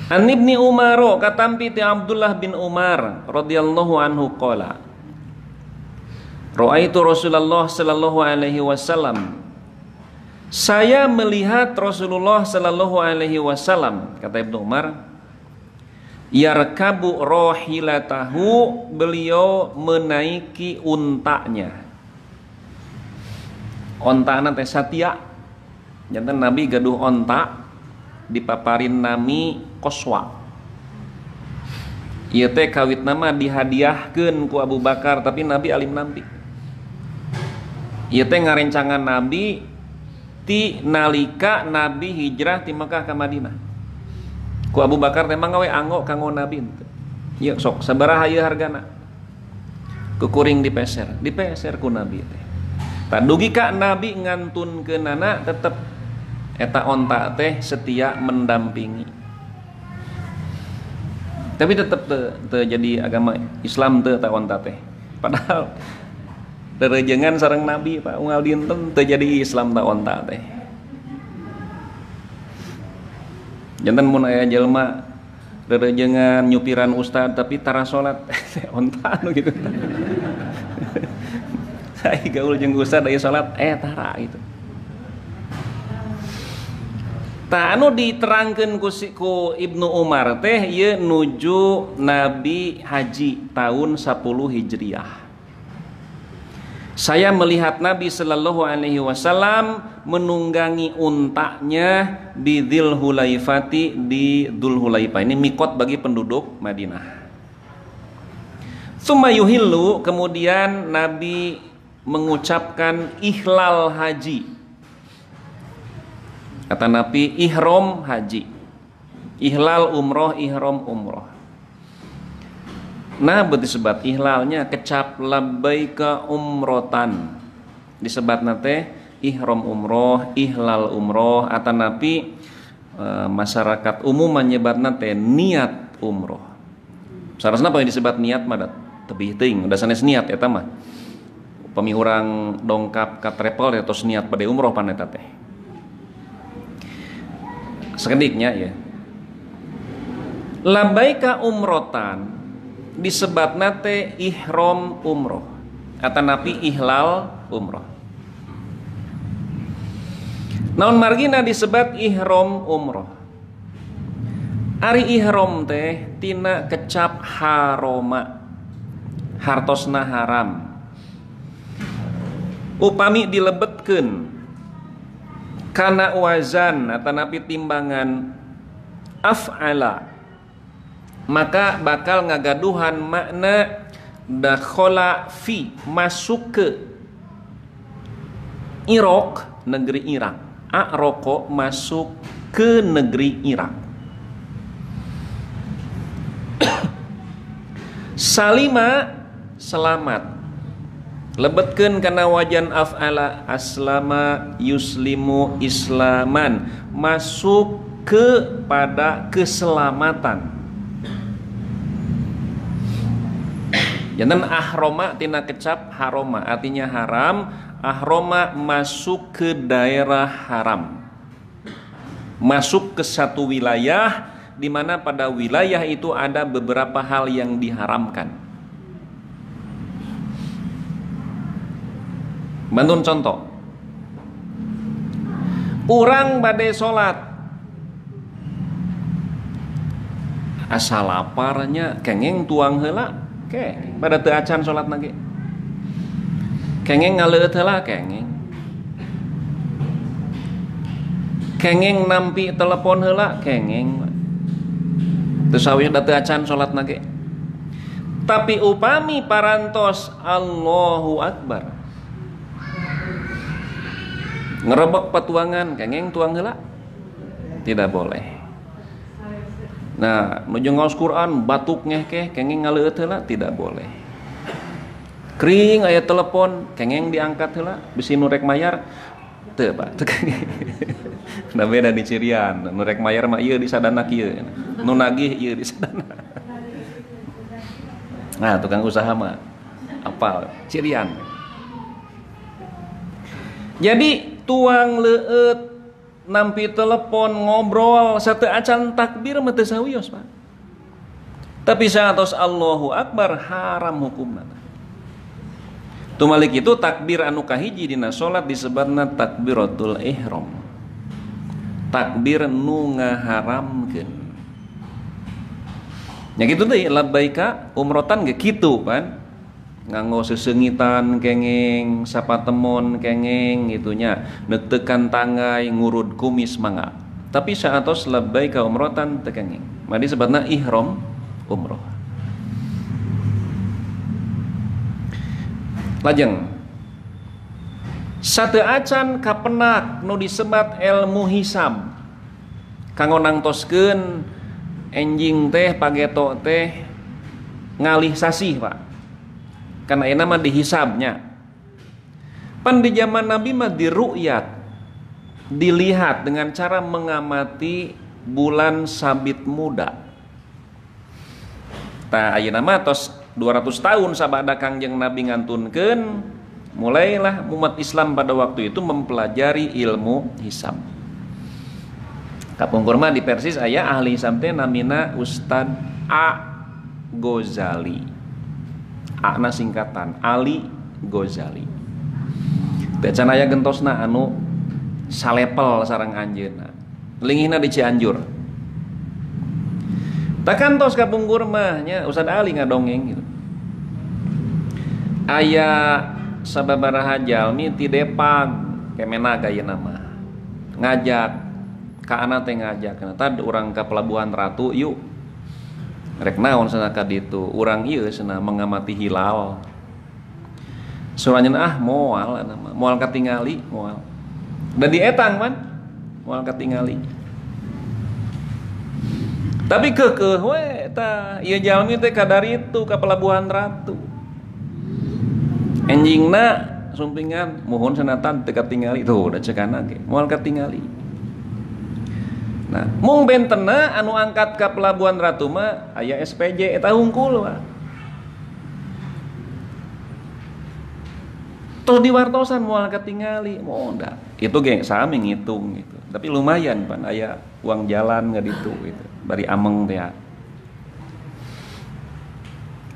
An Ibni Umar katampi ti Abdullah bin Umar radhiyallahu anhu qala Ra'aitu Rasulullah sallallahu alaihi wasallam. Saya melihat Rasulullah sallallahu alaihi wasallam, kata Ibnu Umar, yarkabu rahilatahu, beliau menaiki untanya. Ontana teh satia. Janten Nabi gaduh onta dipaparin nami koswa. Ieu teh kawit nama dihadiahkeun ku Abu Bakar tapi Nabi alim nampi. Ieu teh ngarencangan Nabi ti nalika Nabi hijrah ti Mekah ka Madinah. Ku Abu Bakar teh mangga we anggo kanggo Nabi henteu. Ieu sok sabaraha ieu hargana? Kukuring dipeser ku Nabi teh. Tadugi ka Nabi ngantunkeunana tetep eta onta teh setia mendampingi. Tapi tetep teu jadi agama Islam teu ta onta teh. Padahal derejengan sareng Nabi Pak unggal dinten teu jadi Islam ta onta teh. Janten mun aya jelema derejengan nyupiran ustad tapi tara salat onta nu gitu. Saya gaul jeung ustad aya salat tara gitu. Tah anu diterangkeun ku Ibnu Umar teh ieu nuju Nabi haji tahun 10 Hijriah. Saya melihat Nabi sallallahu alaihi wasallam menunggangi untanya di Dzul Hulaifati di Dzul Hulaifah. Ini mikot bagi penduduk Madinah. Tsumma yuhillu, kemudian Nabi mengucapkan ihlal haji. Kata Nabi ihram haji, ihlal umroh, ihram umroh. Nah disebut ihlalnya kecap labbaika umrotan, disebut nate ihram umroh, ihlal umroh. Kata Nabi masyarakat umum menyebut nate niat umroh. Sarasna apa yang disebut niat mah tebih teuing, udah sanes niat eta mah. Upami urang dongkap ka travel ya tos niat pada umroh paneta teh. Sekediknya ya. Labbaika umrotan disebat nate ihram umroh. Kata Nabi ihlal umroh. Naon margina disebat ihram umroh. Ari ihram teh tina kecap haroma, hartosna haram. Upami dilebetkeun kana wazan atau napi timbangan af'ala, maka bakal ngagaduhan makna dakhala fi, masuk ke Irak, negeri Irak. A'roko, masuk ke negeri Irak. Salima, selamat. lebetkeun kana wajan af'ala aslama yuslimu islaman, masuk kepada keselamatan. Jangan ahroma tina kecap haroma, artinya haram. Ahroma masuk ke daerah haram, masuk ke satu wilayah di mana pada wilayah itu ada beberapa hal yang diharamkan. Bantun contoh, urang bade sholat, asal laparnya kengeng tuang heula, kengeng pada teu acan sholat nage, kengeng ngaleut heula, kengeng nampi telepon heula, kengeng teu sawieu da teu acan sholat nage. Tapi upami parantos Allahu Akbar, ngerebek patuangan, kengeng tuang heula, tidak boleh. Nah, nuju ngaos Quran batuk ngehkeh, kengeng ngaleueut heula, tidak boleh. Kring aya telepon, kengeng diangkat heula, bisi nu rek mayar, teu Pak, teu kengeng. Da beda di cirian, nu rek mayar mah ieu di sadana kieu, nu nagih ieu di sadana. Nah, tukang usaha mah apal cirian. Jadi tuang leueut, nampi telepon, ngobrol, sateu acan takbir mah teu sawios Pak. Tapi satos Allahu Akbar haram hukumna. Tumalik itu takbir anu kahiji dina salat disebutna takbiratul ihram. Takbir nu ngaharamkeun. Nya kitu deui labbaika umrotan ge kitu kan. Nganggo sesengitan kengeng, sapatemon kengeng gitunya, netekan tanggai, ngurud kumis mangga. Tapi saatos labbaika umrotan teu kengeng. Madi sebutna ihram umroh. Lajeng sateu acan kapenak nu disebat ilmu hisab, kanggo nangtoskeun enjing teh pageto teh ngalih sasih Pak, karena ini mah dihisabnya. Pan di zaman Nabi mah diru'yat, dilihat dengan cara mengamati bulan sabit muda. Tah ayeuna mah tos 200 tahun sabada Kangjeng Nabi ngantunkeun, mulailah umat Islam pada waktu itu mempelajari ilmu hisab. Kapungkur mah di Persis aya ahli hisab teh namina Ustad A Ghazali. A-na singkatan Ali Ghazali. Teu can aya gentosna anu salepel sareng anjeunna. Linggihna di Cianjur. Takantos kapungkur mah nya Ustad Ali ngadongeng gitu. Aya sababaraha jalmi ti Depag Kemenag ayeuna mah. Ngajak ka anak teh ngajak, tad urang ka Pelabuhan Ratu yuk. Rek naon sana ka ditu, urang ieu cenah mengamati hilal. Suranyeun moal eta mah, moal katingali, moal. Da dietang man, moal katingali. Tapi keukeuh we eta, ieu jalmi teh kadari itu ka Pelabuhan Ratu. Enjingna sumpingan mohon sanatan teu katingali, tuh da cekana ge, moal katingali. Nah, mung bentena anu angkat ke Pelabuhan Ratu mah aya SPJ eta hungkul Pak. Tos diwartosan moal katingali, moal da. Itu ge sami ngitung gitu. Tapi lumayan pan aya uang jalan nggak ditu gitu. Bari ameng teh.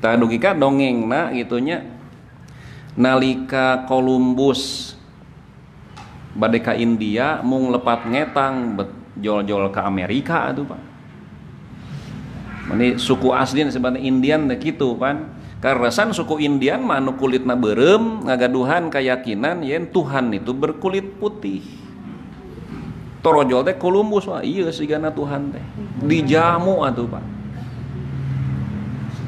Tah dugi ka dongengna gitunya. Nalika Columbus bade ka India mung lepat ngetang jol-jol ke Amerika atuh Pak. Mani suku asli sebenarnya Indian teh kitu pan. Karesan suku Indian mah anu kulitna beureum ngagaduhan keyakinan yen Tuhan itu berkulit putih. Torojol teh Columbus wah ieu sigana Tuhan teh. Dijamu atuh Pak.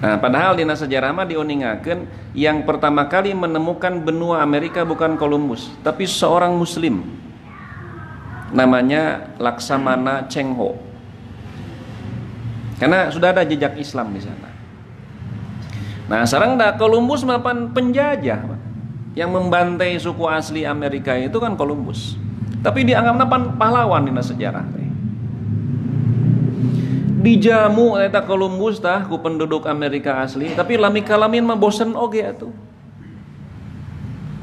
Nah, padahal dina sejarah mah diuningakeun yang pertama kali menemukan benua Amerika bukan Columbus, tapi seorang muslim. Namanya Laksamana Cheng Ho. Karena sudah ada jejak Islam di sana. Nah, sareng da Columbus mapan penjajah, Pak. Yang membantai suku asli Amerika itu kan Columbus. Tapi dianggapna pahlawan dina sejarah teh. Dijamu eta Columbus tah ku penduduk Amerika asli, tapi lami kalamin mah bosen oge atuh.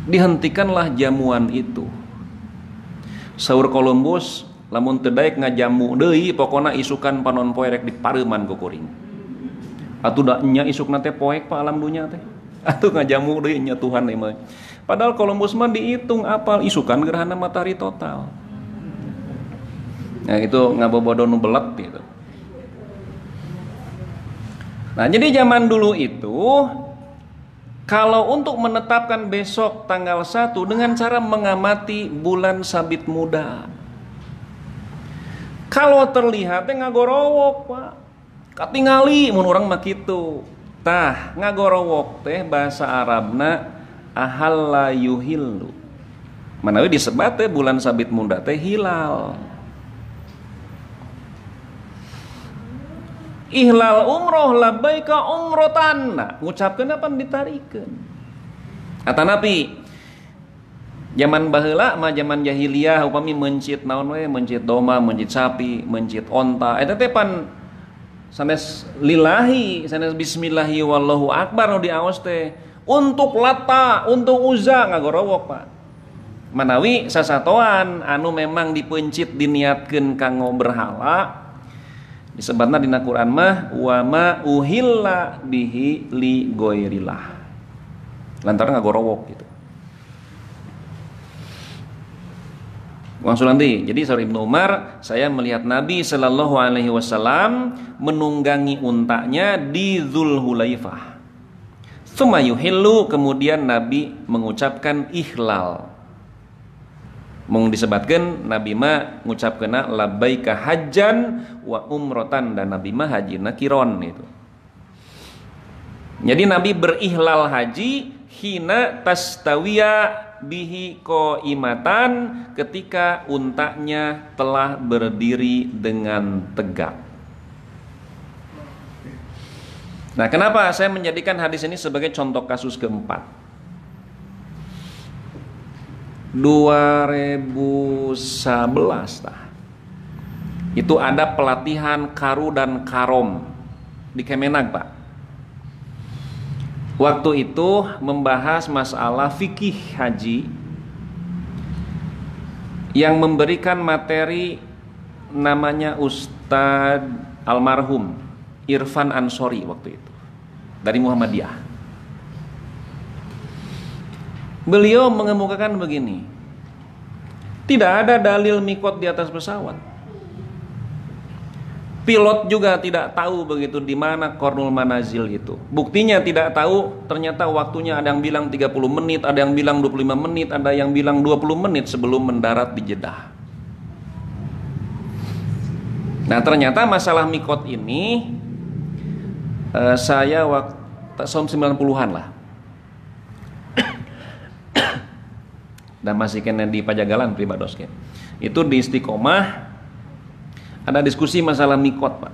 Dihentikanlah jamuan itu. Saur Columbus, lamun teu daek ngajamu deui pokona isukan panon poe rek dipareuman ku kuring. Atuh da nya isukna teh poek pa alam dunya teh. Atuh ngajamu deui nya Tuhan deui mah. Padahal Columbus mah dihitung apal isukan gerhana matahari total. Nah itu ngabobodo nu belet gitu. Nah jadi zaman dulu itu kalau untuk menetapkan besok tanggal 1 dengan cara mengamati bulan sabit muda. Kalau terlihatnya ngagorowok Pak, katingali mun urang mah kitu. Tah ngagorowok teh bahasa Arabna ahalla yuhillu. Manawi disebat teh bulan sabit muda teh hilal. Ihlal umroh labbaika umrotan. Nah, ngucapkeun apa ditarikeun. Atanapi zaman baheula mah zaman jahiliyah upami mencit naon we, mencit doma, mencit sapi, mencit onta. Eta teh pan sanes lillahi, sanes bismillahi wallahu akbar nu diaos teh untuk Lata, untuk Uzza ngagorowok Pak. Manawi sasatoan anu memang dipencit diniatkeun kanggo berhala. Disebutna dina Quran mah wa ma uhilla bihi li ghairillah. Lantaran ngagorowok gitu. Langsung nanti. Jadi saudara Ibnu Umar, saya melihat Nabi Shallallahu alaihi wasallam menunggangi untanya di Dzulhulaifah. Tsumma yuhillu, kemudian Nabi mengucapkan ihlal. Mung disebutkan Nabi mah ngucapkeuna labbaika hajjan wa umrotan, dan Nabi mah hajina kiron itu. Jadi Nabi berihlal haji hina tastawiya bihi qaimatan, ketika untanya telah berdiri dengan tegak. Nah, kenapa saya menjadikan hadis ini sebagai contoh kasus keempat? 2011 itu ada pelatihan karu dan karom di Kemenag Pak. Waktu itu membahas masalah fikih haji, yang memberikan materi namanya Ustadz almarhum Irfan Ansori waktu itu dari Muhammadiyah. Beliau mengemukakan begini, tidak ada dalil mikot di atas pesawat. Pilot juga tidak tahu begitu di mana Qornul Manazil itu. Buktinya tidak tahu, ternyata waktunya ada yang bilang 30 menit, ada yang bilang 25 menit, ada yang bilang 20 menit sebelum mendarat di Jeddah. Nah, ternyata masalah mikot ini saya waktu tahun 90-an lah. Dan masih kena di Pajagalan Pribadosken. Itu di Istiqomah ada diskusi masalah mikot Pak.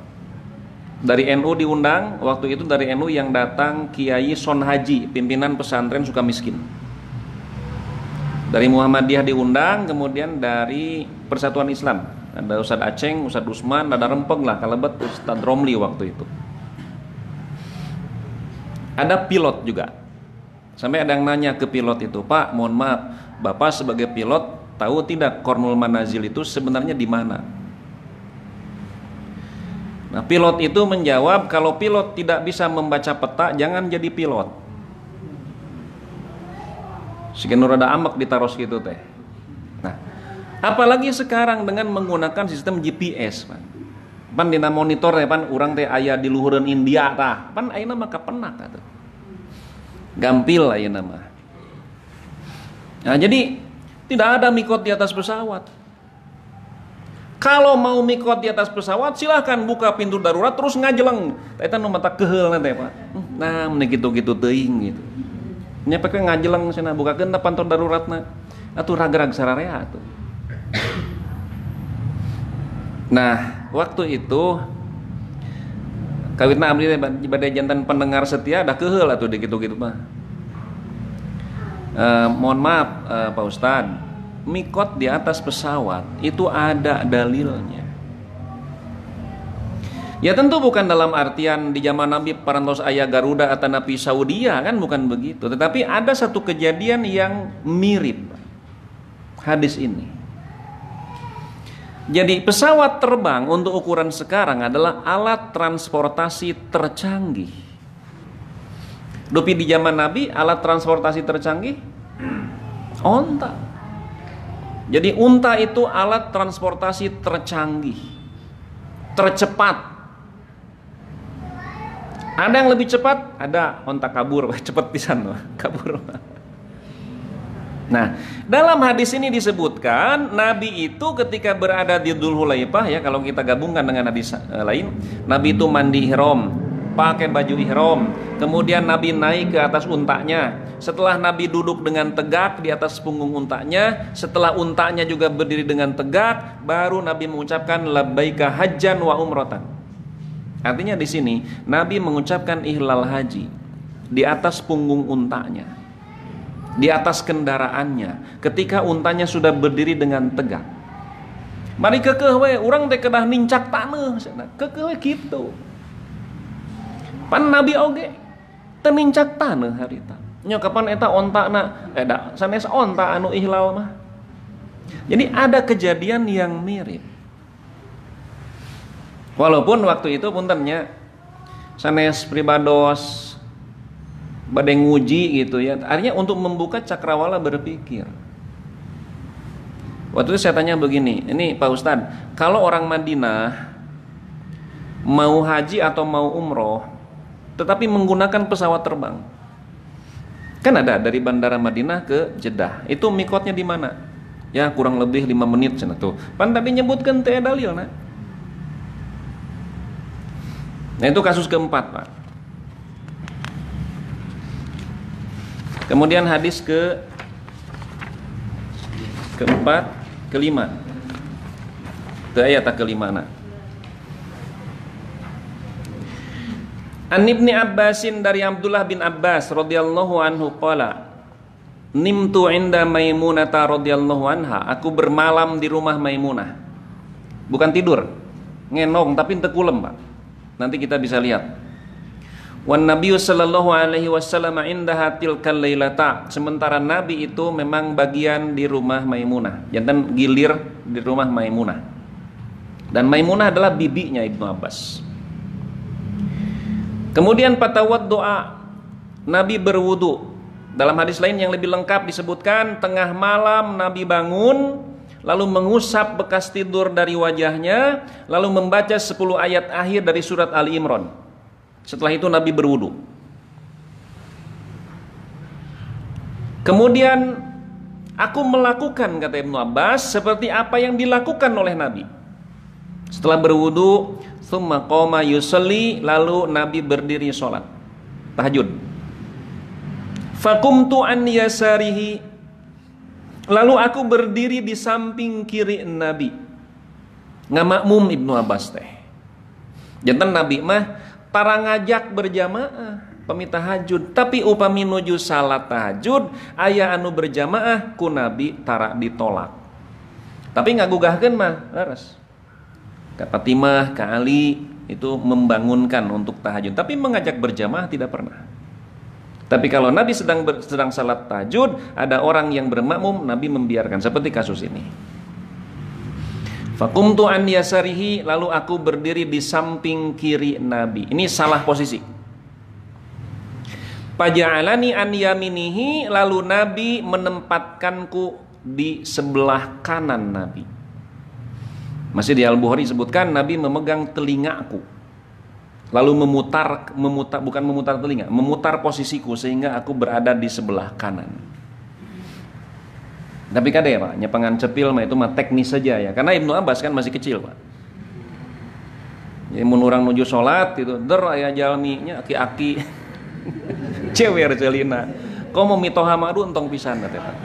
Dari NU diundang, waktu itu dari NU yang datang Kiai Son Haji, pimpinan pesantren Sukamiskin. Dari Muhammadiyah diundang, kemudian dari Persatuan Islam ada Ustadz Aceng, Ustadz Usman, ada Rempeng lah, kalebet Ustadz Romli waktu itu. Ada pilot juga. Sampai ada yang nanya ke pilot itu, Pak, mohon maaf, Bapak sebagai pilot tahu tidak Qornul Manazil itu sebenarnya di mana? Nah, pilot itu menjawab, kalau pilot tidak bisa membaca peta, jangan jadi pilot. Sekian rada amek ditaros gitu teh. Nah, apalagi sekarang dengan menggunakan sistem GPS, Pak. Pan dina monitor ya pan urang teh aya di luhureun India tah. Pan ayeuna mah kapenak atuh. Gampil ayeuna mah. Nah, jadi tidak ada mikot di atas pesawat. Kalau mau mikot di atas pesawat, silahkan buka pintu darurat terus ngajeleng. Eta nu mata keheulna teh, Pak. Nah, mun kitu-kitu teuing gitu. Nya pake ngajeleng cenah bukakeun teh pintu daruratna. Atuh ragrag sararea atuh. Nah, waktu itu kawitna abdi teh bade jantan pendengar setia da keheul atuh di kitu-kitu mah. Mohon maaf Pak Ustadz, mikot di atas pesawat itu ada dalilnya. Ya tentu bukan dalam artian di zaman Nabi parantos aya Garuda atau Nabi Saudia, kan bukan begitu. Tetapi ada satu kejadian yang mirip hadis ini. Jadi pesawat terbang untuk ukuran sekarang adalah alat transportasi tercanggih. Tapi di zaman Nabi alat transportasi tercanggih onta. Jadi unta itu alat transportasi tercanggih, tercepat. Ada yang lebih cepat, ada onta kabur, cepat pisan kabur. Nah, dalam hadis ini disebutkan Nabi itu ketika berada di Dzul Hulaifah, ya kalau kita gabungkan dengan hadis lain, Nabi itu mandi ihram, pakai baju ihram, kemudian Nabi naik ke atas untanya. Setelah Nabi duduk dengan tegak di atas punggung untanya, setelah untanya juga berdiri dengan tegak, baru Nabi mengucapkan labbaika hajjan wa umratan. Artinya di sini Nabi mengucapkan ihlal haji di atas punggung untanya, di atas kendaraannya, ketika untanya sudah berdiri dengan tegak. Mari kekeh we, urang teh kedah nincak taneuh, kekeh we kitu. Pan Nabi oge teu nincak taneuh harita. Nya kapan eta ontana da sanes onta anu ihlal mah. Jadi ada kejadian yang mirip. Walaupun waktu itu puntennya sanes pribados bade nguji gitu ya. Artinya untuk membuka cakrawala berpikir. Waktu itu saya tanya begini, ini Pak Ustadz, kalau orang Madinah mau haji atau mau umroh, tetapi menggunakan pesawat terbang, kan ada dari bandara Madinah ke Jeddah, itu mikotnya di mana? Ya kurang lebih 5 menit sana tuh. Pan tadi nyebutkan teh dalil nah. Nah itu kasus keempat Pak. Kemudian hadis keempat, kelima. Itu ayat kelima nak. An Ibni Abbasin dari Abdullah bin Abbas radhiyallahu anhu qala nimtu inda Maimunah radhiyallahu anha, aku bermalam di rumah Maimunah. Bukan tidur, ngenong tapi teu kulem Pak. Nanti kita bisa lihat. Wan Nabiyyu sallallahu alaihi wasallam indaha tilkal lailata. Sementara Nabi itu memang bagian di rumah Maimunah, jantan gilir di rumah Maimunah. Dan Maimunah adalah bibinya Ibnu Abbas. Kemudian patawad doa, Nabi berwudu. Dalam hadis lain yang lebih lengkap disebutkan tengah malam Nabi bangun, lalu mengusap bekas tidur dari wajahnya, lalu membaca 10 ayat akhir dari surat Ali Imran. Setelah itu Nabi berwudu. Kemudian aku melakukan, kata Ibnu Abbas, seperti apa yang dilakukan oleh Nabi. Setelah berwudu, tsumma qoma yusalli, lalu Nabi berdiri sholat tahajud. Faqumtu an yasarihi, lalu aku berdiri di samping kiri Nabi. Ngamakmum Ibnu Abbas teh. Jantan Nabi mah tara ngajak berjamaah pami tahajud, tapi upami nuju salat tahajud aya anu berjamaah ku Nabi tara ditolak. Tapi ngagugahkeun mah leres. Ka Fatimah, ka Ali itu membangunkan untuk tahajud, tapi mengajak berjamaah tidak pernah. Tapi kalau Nabi sedang salat tahajud, ada orang yang bermakmum, Nabi membiarkan, seperti kasus ini. Faqumtu an yasarihi, lalu aku berdiri di samping kiri Nabi. Ini salah posisi. Faja'alani an yaminihi, lalu Nabi menempatkanku di sebelah kanan Nabi. Masih di Al-Bukhari disebutkan Nabi memegang telingaku, lalu memutar posisiku sehingga aku berada di sebelah kanan. Tapi kade Pak, nyepengan cepil mah itu mah teknis saja ya, karena Ibnu Abbas kan masih kecil Pak. Jadi mun urang nuju salat itu, der aya jalmi nya aki-aki cewer celina. Komo mitoha madu entong pisan teh Pak.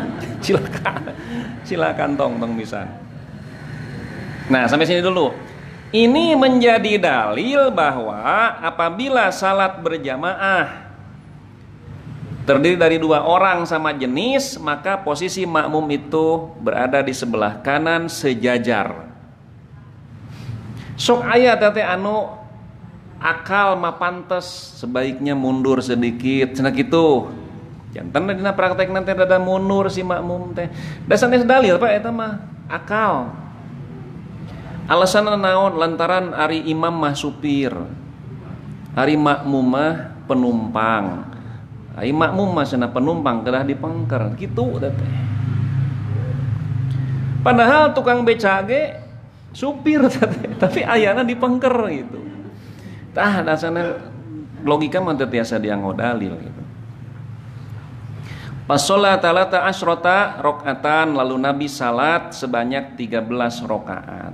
Silakan tong pisan. Nah, sampai sini dulu. Ini menjadi dalil bahwa apabila salat berjamaah terdiri dari 2 orang sama jenis, maka posisi makmum itu berada di sebelah kanan sejajar. Sok aya teh anu akal mah pantes sebaiknya mundur sedikit cenah kitu. Janten dina praktek nanti ada mundur si makmum teh. Da sanes dalil Pak eta mah akal. Alasanna naon? Lantaran ari imam mah supir. Ari makmum mah penumpang. Ari makmum mah cenah penumpang kedah dipengker kitu teh. Padahal tukang beca ge supir teh, tapi ayana dipengker gitu. Tah dasarna logika mah teu tiasa dianggo dalil gitu. Pasolat talata asyrota rakaatan, lalu Nabi salat sebanyak 13 rakaat.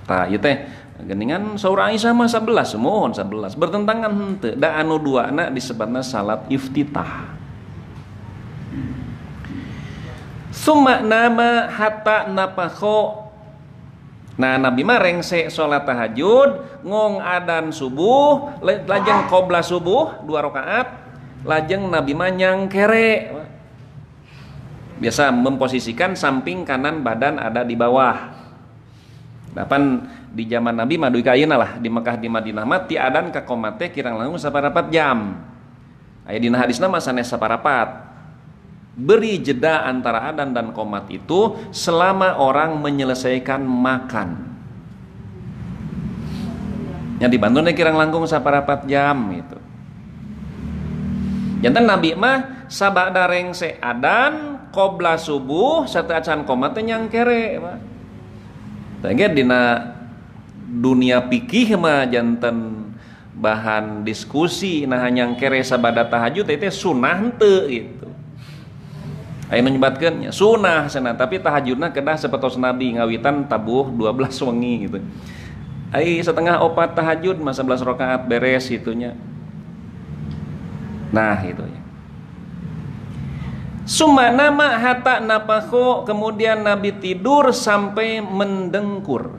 Tah ieu teh geuningan saur Aisyah mah 11, mohon 11. Bertentangan henteu. Da anu duana disebutna salat iftitah. Summa nama hatta napakho. Nah Nabi mah rengse sholat tahajud, ngong adan subuh, lajeng qobla subuh 2 rakaat, lajeng Nabi mah nyangkere. Biasa memposisikan samping kanan badan ada di bawah. Dapan di zaman Nabi mah duy ka ayeuna lah di Mekah di Madinah mah ti adan ka qomat teh kirang langkung saparapat jam. Aya dina hadisna mah sanes saparapat. Beri jeda antara adan dan qomat itu selama orang menyelesaikan makan. Yang di Bandung kirang langkung saparapat jam gitu. Jantan Nabi mah sabada rengse adan qobla subuh sateu acan qomat teh nyangkere mah. Tangge dina dunia pikih mah jantan bahan diskusi nah nyangkere sabada tahajud teh sunah henteu gitu. Aya menyebutkeun sunah cenah tapi tahajudna kedah sapertos Nabi ngawitan tabuh 12 wengi gitu. Ai setengah opat tahajud mah 11 rakaat beres itunya. Nah itu ya. Summa nama hatta napakho, kemudian Nabi tidur sampai mendengkur.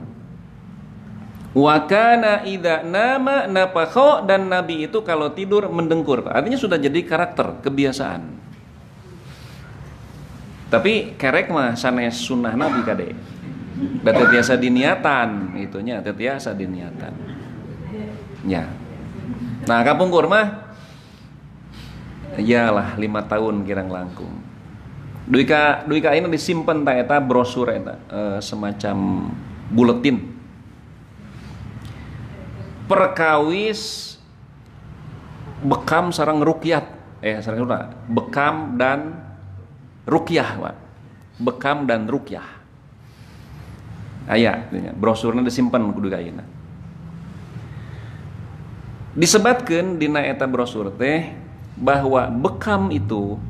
Wa kana idza nama napakho, dan Nabi itu kalau tidur mendengkur. Artinya sudah jadi karakter, kebiasaan. Tapi kerek mah sanes sunnah Nabi kade. Da teu tiasa diniatan itunya, teu tiasa diniatan. Ya. Nah, kapungkur mah iyalah 5 tahun kirang langkung. Duy ka ini disimpen ta eta brosur eta semacam buletin. Perkawis bekam sareng rukyat. Sareng bekam dan rukyah, Pak. Bekam dan rukyah. Aya brosurna disimpen kudu ka ayeuna. Disebutkeun dina eta brosur teh bahwa bekam itu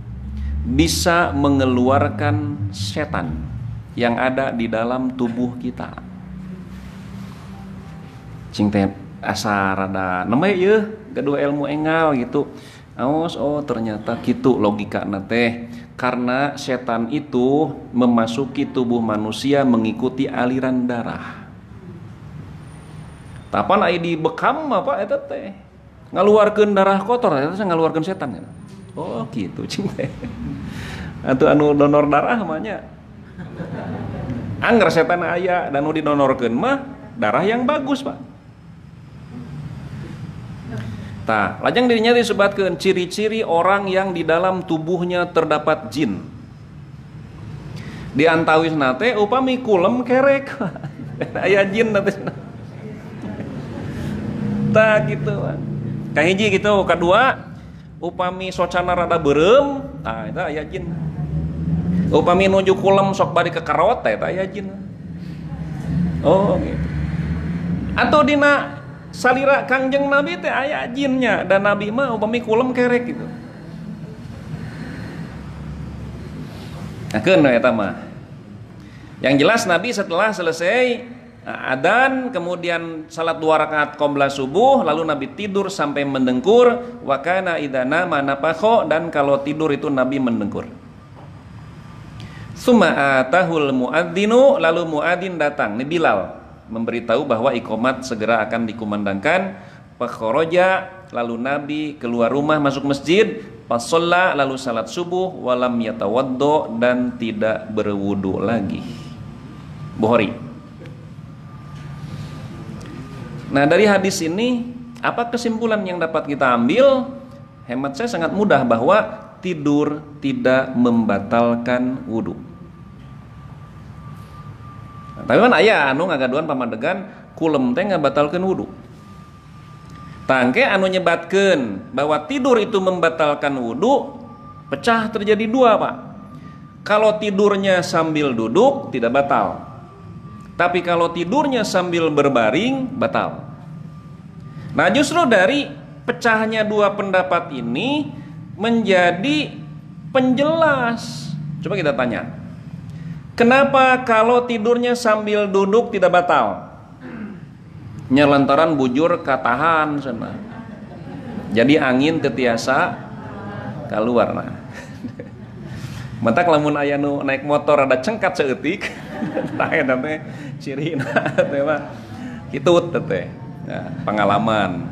bisa mengeluarkan setan yang ada di dalam tubuh kita. Cing teh asa rada nemeh yeuh gaduh ilmu engal gitu. Aos, oh ternyata gitu logikana teh. Karena setan itu memasuki tubuh manusia mengikuti aliran darah. Tapan aya di bekam apa eta teh? Ngaluarkeun darah kotor eta ngaluarkeun setan. Oh gitu cing teh. Atuh anu donor darah mah nya. Angger setan aya dan nu didonorkeun mah darah yang bagus, Pak. Tah, lajeng dirinya disebutkeun ciri-ciri orang yang di dalam tubuhnya terdapat jin. Di antawisna teh upami kulem kerek. Aya jin teh. Tah gitu. Kahiji gitu, kadua upami socana rada beureum, tah eta aya jin. Upami nuju kulem sok bari ke karot teh eta aya jin. Oh gitu. Atau dina salira Kangjeng Nabi teh aya jinnya dan Nabi mah upami kulem kerek gitu. Nakeun eta mah. Yang jelas Nabi setelah selesai adzan kemudian salat 2 rakaat qobla subuh lalu Nabi tidur sampai mendengkur. Wa kana idza nama napakho, dan kalau tidur itu Nabi mendengkur. Summa atahul muadzinu, lalu muadzin datang, ini Bilal memberitahu bahwa iqamat segera akan dikumandangkan. Fakharaja, lalu Nabi keluar rumah masuk masjid, fasalla lalu salat subuh, walam yatawaddo dan tidak berwudu lagi. Bukhari. Nah, dari hadis ini apa kesimpulan yang dapat kita ambil? Hemat saya sangat mudah bahwa tidur tidak membatalkan wudu. Nah, tapi kan aya anu ngagaduan pamadegan kulem teh ngabatalkeun wudu. Tangke anu nyebatkeun bahwa tidur itu membatalkan wudu pecah terjadi dua, Pak. Kalau tidurnya sambil duduk tidak batal. Tapi kalau tidurnya sambil berbaring batal. Nah, justru dari pecahnya dua pendapat ini menjadi penjelas. Coba kita tanya. Kenapa kalau tidurnya sambil duduk tidak batal? Nya lantaran bujur katahan sana. Jadi angin tetiasa keluar nah. Mentak lamun aya nu naik motor ada cengkat seeutik, tah eta teh cirina teh mah kitu teh. Nah, pengalaman.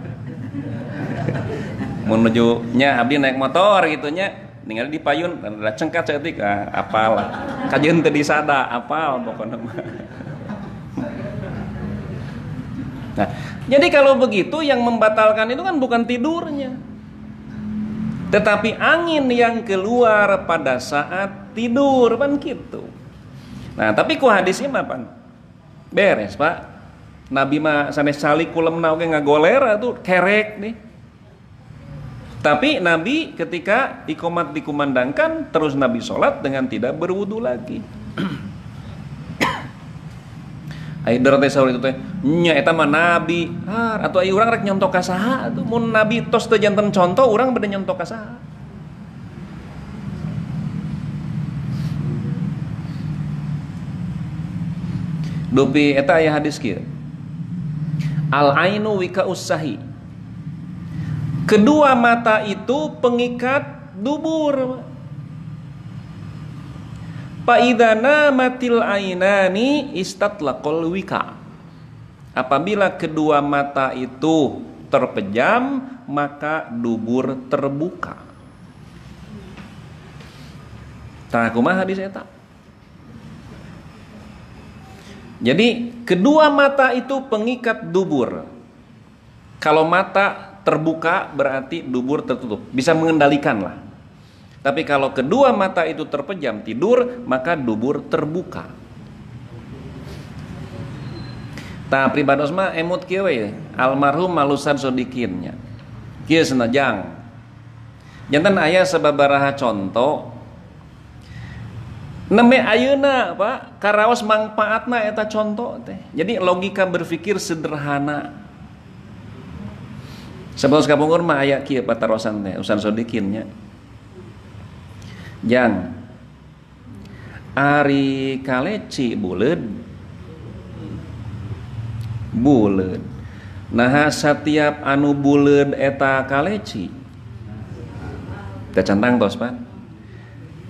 Menuju nya abdi naik motor gitu nya, ningali di payun ada cengkat seeutik apal. Kajeun teu disada apal pokona mah. Nah, jadi kalau begitu yang membatalkan itu kan bukan tidurnya, tetapi angin yang keluar pada saat tidur kan gitu. Nah, tapi ku hadis ieu mah pan beres, Pak. Nabi mah sanes salik kulemna oge ngagoler atuh kerek nih. Tapi Nabi ketika iqomat dikumandangkan terus Nabi sholat dengan tidak berwudu lagi. Aidar teh saur itu teh nya eta mah nabi atuh aya urang rek nyontok ka saha atuh mun nabi tos teu janten contoh urang bade nyontok ka saha. Dupi eta aya hadis kieu al ainu wika usahi, kedua mata itu pengikat dubur. Fa'idana matil ainani istatlaqal wika. Apabila kedua mata itu terpejam, maka dubur terbuka. Tah kumaha hadis eta? Jadi kedua mata itu pengikat dubur. Kalau mata terbuka berarti dubur tertutup, bisa mengendalikan lah. Tapi kalau kedua mata itu terpejam tidur, maka dubur terbuka. Tah pribados mah emut kieu we, almarhum malusan sodikinnya. Kieu senajang. Janten aya sababaraha contoh. Neme ayeuna, Pak, karaos mangpaatna eta contoh teh. Jadi logika berpikir sederhana. Sabaos kapungkur mah aya kieu patarosan teh, usan sodikinnya. Jang ari kaleci buleud nah setiap anu buleud eta kaleci teh cantang tos pan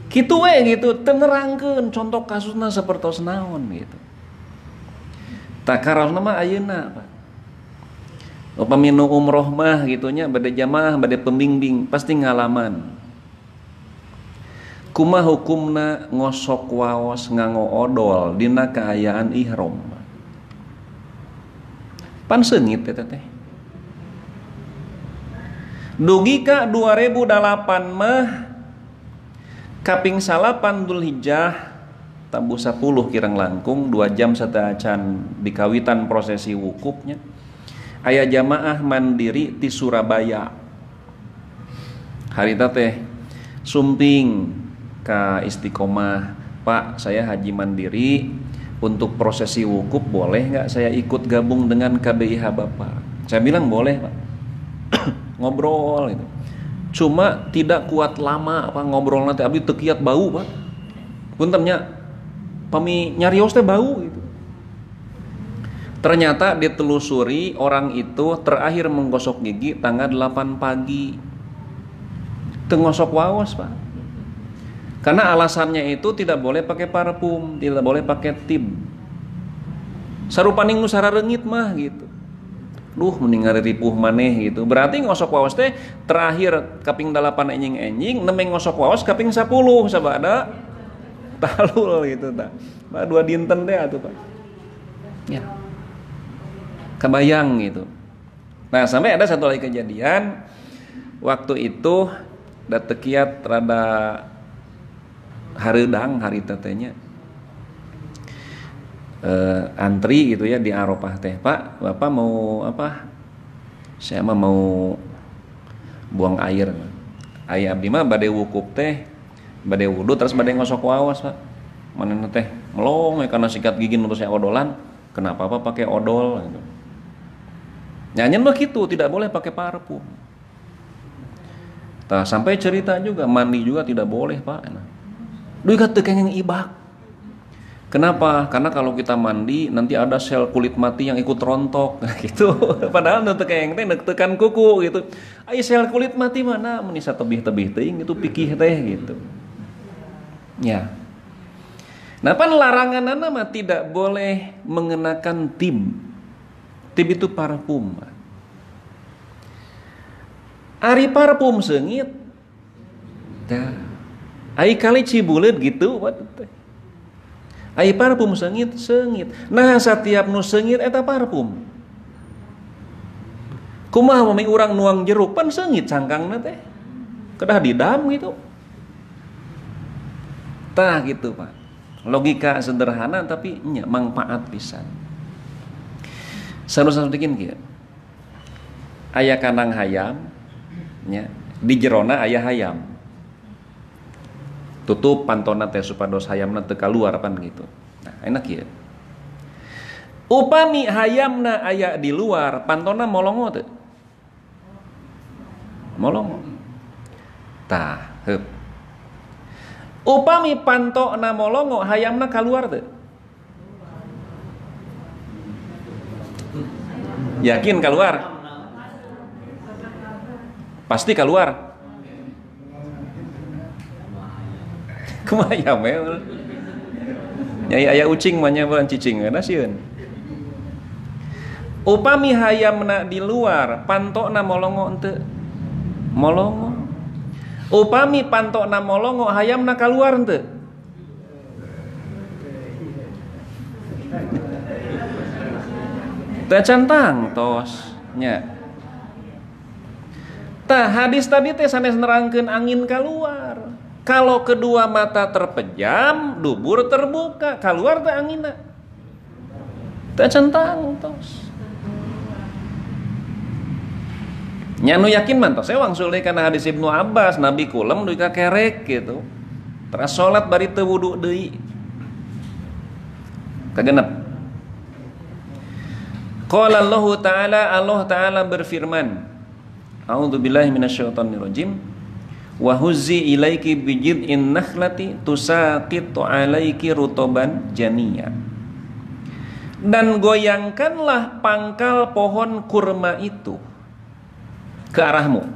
kitu we gitu teu nerangkeun contoh kasusna sapertos naon gitu. Tak karaosna mah ayeuna Pak upami nu umroh mah gitu nya bade jamaah bade pembimbing pasti ngalaman. Kumaha hukumna ngosok waos nganggo odol dina kaayaan ihram. Pan seungit eta teh. Dugi ka 2008 mah kaping 8 Dzulhijjah tabuh 10 kirang langkung 2 jam sateuacan dikawitan prosesi wukufnya. Aya jamaah mandiri di Surabaya. Harita teh sumping ka Istiqomah, Pak, saya haji mandiri untuk prosesi wukuf boleh nggak saya ikut gabung dengan KBIH Bapak? Saya bilang boleh Pak. Ngobrol gitu. Cuma tidak kuat lama Pak ngobrol nanti abdi teu kiat bau Pak. Puntennya pami nyarios teh bau gitu. Ternyata ditelusuri orang itu terakhir menggosok gigi tanggal 8 pagi. Teu ngosok waos Pak. Karena alasannya itu tidak boleh pakai parfum, tidak boleh pakai tib. Sarupaning nu sararengit mah gitu. Duh mending ripuh maneh gitu. Berarti ngosok waos teh terakhir kaping 8 enjing nemeng ngosok waos kaping 10 sabada talul gitu tah. Bah 2 dinten teh atuh Pak. Ya. Kebayang gitu. Nah, sampai ada satu lagi kejadian waktu itu da teu kiat rada hareudang hari tetenya. Antri gitu ya di Arafah teh, Pak, Bapak mau apa? Saya mah mau buang air. Aya abdi mah bade wukuf teh, bade wudu terus bade ngosok waos, Pak. Manehna teh melong karena sikat gigi nu saya odolan, kenapa Pak pakai odol gitu. Nyanyian mah gitu, tidak boleh pakai parfum. Tah sampai cerita juga mandi juga tidak boleh, Pak. Duh ka teu kenging ibak. Kenapa? Karena kalau kita mandi nanti ada sel kulit mati yang ikut rontok gitu. Padahal teu kenging teh tekan kuku gitu. Ai sel kulit mati mana mun bisa tebih-tebih teuing itu pikih teh gitu. Ya. Nah, pan laranganna mah tidak boleh mengenakan tib. Tib itu parfum. Ari parfum seungit. Tah. Ai kali cibuleut gitu teh. Ai parfum seungit. Nah, setiap nu seungit eta parfum. Kumaha mami urang nuang jeruk pan seungit cangkangna teh. Kedah didam gitu. Tah gitu, Pak. Logika sederhana tapi nya manfaat pisan. Sanes bikin kieu. Aya kandang hayam nya, di jerona aya hayam. Tutup pantona teh supados hayamna teu kaluar pan gitu. Nah, enak ya. Upami hayamna aya di luar, pantona molongo teu? Molongo. Tah, heup. Upami pantona molongo, hayamna kaluar teu? Yakin keluar? Pasti keluar. Kumaha ya mel? Nyai aya ucing mah nya bukan cicing na sieun. Upami hayamna di luar, pantona molongo henteu? Molongo. Upami pantona molongo, hayamna keluar henteu? Teu cantang tos nya. Tah hadis tadi teh sanes nerangkeun angin keluar. Kalau kedua mata terpejam, dubur terbuka, keluar teh anginna. Teu centang tos. Nya nu yakin mah tos wangsul deui kana hadis Ibnu Abbas, Nabi kulem duit ka kerek gitu. Teras salat bari teu wudu deui. Kagenep. Qala Allah Ta'ala berfirman, A'udzubillahi minasyaitonirrajim. Wa huzzi ilaiki bijid'in nakhlati tusaqitu alaiki rutoban janiya. Dan goyangkanlah pangkal pohon kurma itu ke arahmu.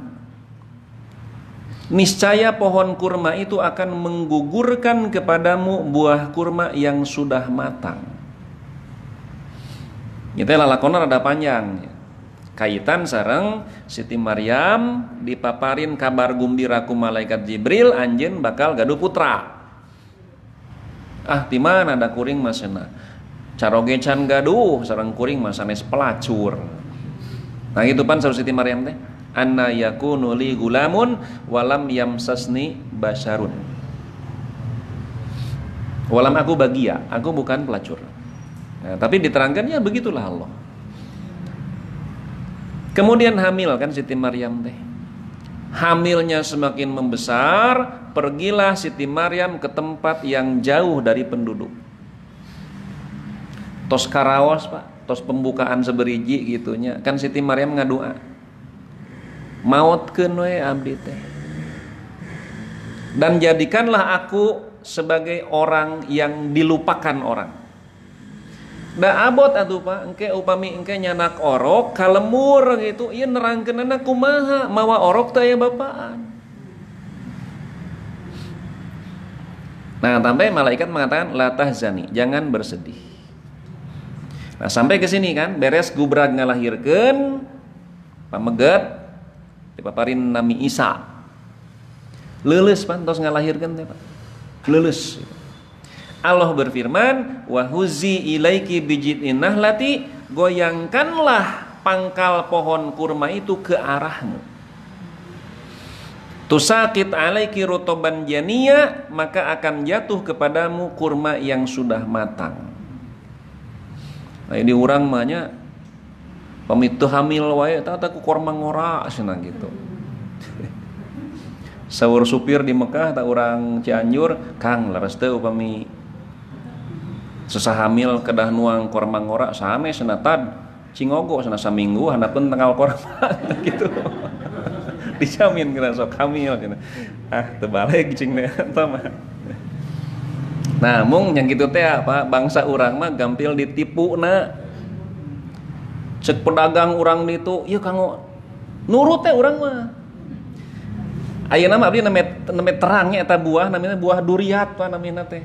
Niscaya pohon kurma itu akan menggugurkan kepadamu buah kurma yang sudah matang. Itu lalakona rada panjang. Kaitan sareng Siti Maryam dipaparin kabar gumbira ku malaikat Jibril anjeun bakal gaduh putra. Ah ti mana da kuring mah cenah. Caroge can gaduh sareng kuring mah sanes pelacur. Nah itu pan sareng Siti Maryam teh, anna yakunu li gulamun walam yamsasni basyarun. Walam aku bagia, aku bukan pelacur. Nah, tapi diterangkan ya begitulah Allah. Kemudian hamil kan Siti Maryam teh. Hamilnya semakin membesar, pergilah Siti Maryam ke tempat yang jauh dari penduduk. Tos karaos Pak, tos pembukaan seberiji gitunya. Kan Siti Maryam ngadua. Maotkeun we abdi teh. Dan jadikanlah aku sebagai orang yang dilupakan orang. Da abot atuh Pak, engke upami engke nyanak orok kalemur gitu, ieu nerangkeunana kumaha mawa orok teh aya bapaan. Nah, sampai malaikat mengatakan la tahzani, jangan bersedih. Nah sampai ke sini kan beres gubrag ngalahirkeun pameget dipaparin nami Isa. Leuleus pan tos ngalahirkeun teh Pak. Leuleus. Allah berfirman, "Wa huzi ilaiki bijidin nahlati", goyangkanlah pangkal pohon kurma itu ke arahmu. Tusaqit alaiki rutoban janiya, maka akan jatuh kepadamu kurma yang sudah matang. Nah ini urang mah nya pamitu hamil wae eta ku kurma ngora cenah gitu. Saur supir di Mekah tak urang Cianjur, Kang laras teu upami susah hamil kedah nuang kurma ngora same cenah tad cingogo cenah saminggu handapeun tanggal kurma gitu. Dijamin kena sok hamil cenah. Ah teu balik cing teh eta mah. Nah, mung yang gitu teh apa bangsa urang mah gampil ditipuna. Cek pedagang urang ditu, ieu kanggo nurut teh urang mah. Ayeuna mah abdi neme terangnya eta buah namanya buah duriat Pak namina teh.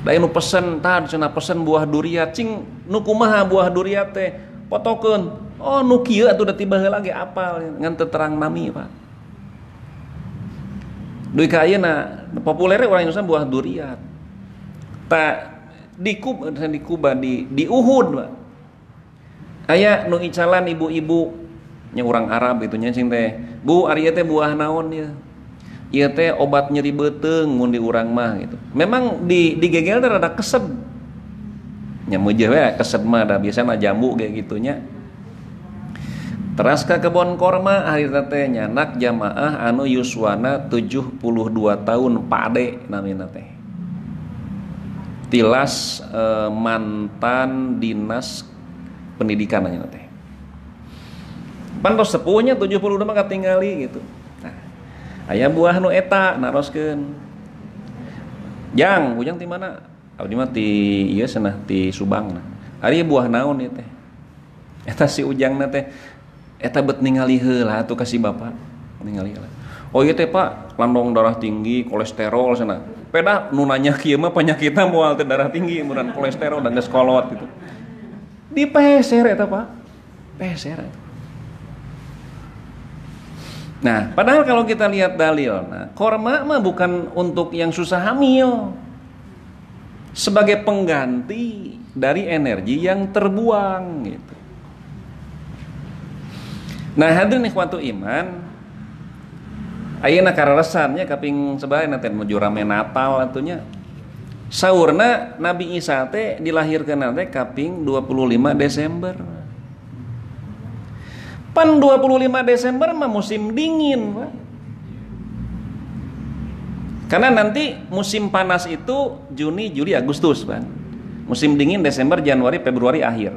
Da nu pesen tad cenah pesen buah duriat cing nu kumaha buah duriat teh potokeun. Oh nu kieu atuh da tiba heula ge apal ngan teu terang nami Pak. Duy ka ayeuna populer urang Indonesia buah duriat. Ta di Kuba di Uhud Pak. Aya nu icalan ibu-ibu nya urang Arab itu nya cing teh. Bu, ari teh buah naon ieu? Ieu teh obat nyeri beuteung mun di urang mah gitu. Memang di gegel teh rada kesed. Nya meujeuh we kesed mah da biasana jambu kayak gitunya. Teras ka kebon korma hari teh nyanak jamaah anu yuswana 72 tahun pade namina teh. Tilas mantan dinas pendidikan nya teh. Pantos sepuhnya 72 mah katingali gitu. Nah, aya buah nu eta naroskeun. Jang, ujang ti mana? Abdi mah ti ieu cenah ti Subang nah. Ari buah naon ieu teh? Eta si ujangna teh eta bet ningali heula atuh ka si bapa. Ningali heula. Oh ieu teh Pak, landong darah tinggi, kolesterol cenah. Peda nu nanya kieu mah penyakitna moal teh darah tinggi, muran kolesterol dan geus kolot gitu. Dipeser eta Pak. Peser eta. Nah, padahal kalau kita lihat dalil, nah, korma mah bukan untuk yang susah hamil. Sebagai pengganti dari energi yang terbuang gitu. Nah, hadirin ikhwatu iman, ayeuna kararesannya kaping sabaraha teh menuju rame Natal atunya. Saurna Nabi Isa teh dilahirkeun teh kaping 25 Desember. Pan 25 Desember mah musim dingin Pak. Karena nanti musim panas itu Juni, Juli, Agustus Pak. Musim dingin Desember, Januari, Februari akhir.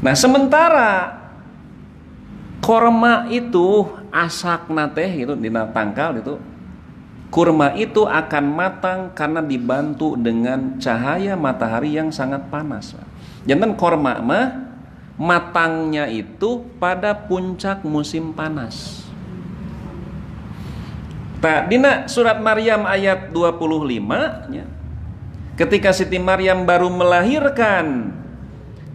Nah sementara korma itu asakna teh gitu dina tangkal itu, kurma itu akan matang karena dibantu dengan cahaya matahari yang sangat panas Pak. Jantan korma mah matangnya itu pada puncak musim panas. Nah, dina surat Maryam ayat 25 ya, ketika Siti Maryam baru melahirkan,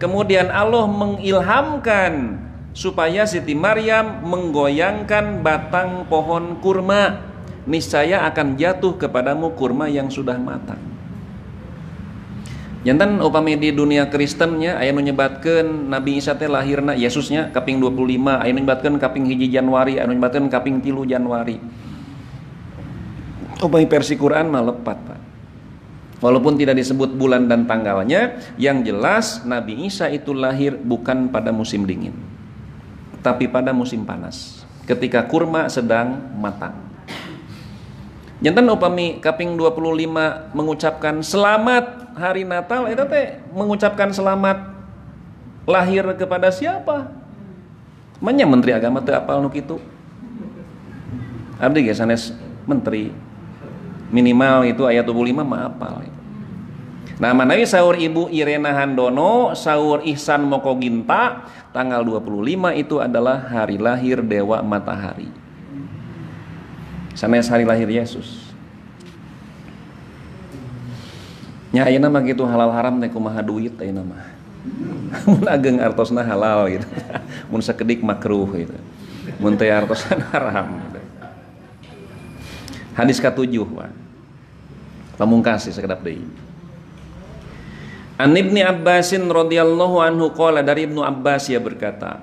kemudian Allah mengilhamkan supaya Siti Maryam menggoyangkan batang pohon kurma, niscaya akan jatuh kepadamu kurma yang sudah matang. Jantan upami di dunia Kristennya aya nu nyebatkeun Nabi Isa teh lahirna Yesusnya kaping 25, aya nu nyebatkeun kaping 1 Januari, anu nyebatkeun kaping 3 Januari. Upami versi Quran mah lepat, Pak. Walaupun tidak disebut bulan dan tanggalnya, yang jelas Nabi Isa itu lahir bukan pada musim dingin, tapi pada musim panas, ketika kurma sedang matang. Jantan upami kaping 25 mengucapkan selamat hari Natal, itu teh mengucapkan selamat lahir kepada siapa? Manya Menteri Agama teu apal nu kitu. Abdi ge sanes menteri minimal itu ayat 25 mah apal. Nah, manawi saur Ibu Irena Handono, saur Ihsan Mokoginta, tanggal 25 itu adalah hari lahir Dewa Matahari. Sanes hari lahir Yesus. Nya ayeuna mah gitu halal haram teh kumaha duit ayeuna mah. Mun ageng artosna halal gitu. Mun sakedik makruh gitu. Mun teh artosna haram gitu. Hadis ke-7 Pak. Pamungkas sakedap deui. An Ibnu Abbasin radhiyallahu anhu qala, dari Ibnu Abbas ia berkata,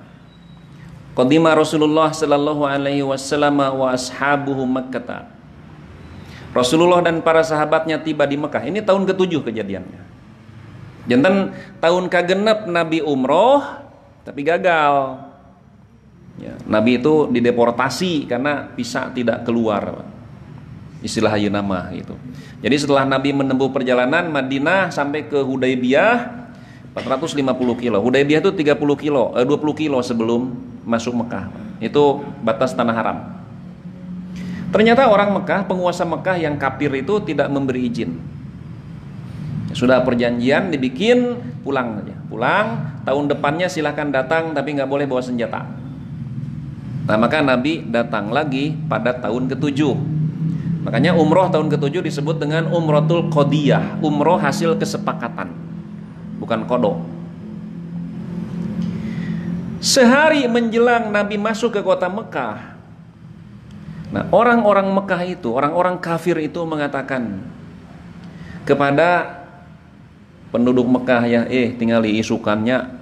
qadima Rasulullah sallallahu alaihi wasallam wa ashabuhu Makkah. Rasulullah dan para sahabatnya tiba di Mekah. Ini tahun ke-7 kejadiannya. Jantan tahun kagenep Nabi umroh tapi gagal. Ya, Nabi itu dideportasi karena bisa tidak keluar. Istilah ayeuna mah gitu. Jadi setelah Nabi menempuh perjalanan Madinah sampai ke Hudaybiyah 450 kilo. Hudaybiyah itu 30 kilo, 20 kilo sebelum masuk Mekah. Itu batas tanah haram. Ternyata orang Mekah, penguasa Mekah yang kafir itu tidak memberi izin. Sudah perjanjian dibikin, pulang saja. Pulang, tahun depannya silahkan datang tapi nggak boleh bawa senjata. Nah maka Nabi datang lagi pada tahun ke-7. Makanya umroh tahun ke-7 disebut dengan umrotul qodiyah, umroh hasil kesepakatan, bukan kodo. Sehari menjelang Nabi masuk ke kota Mekah, nah orang-orang Mekah itu, orang-orang kafir itu mengatakan kepada penduduk Mekah ya, tinggali isukannya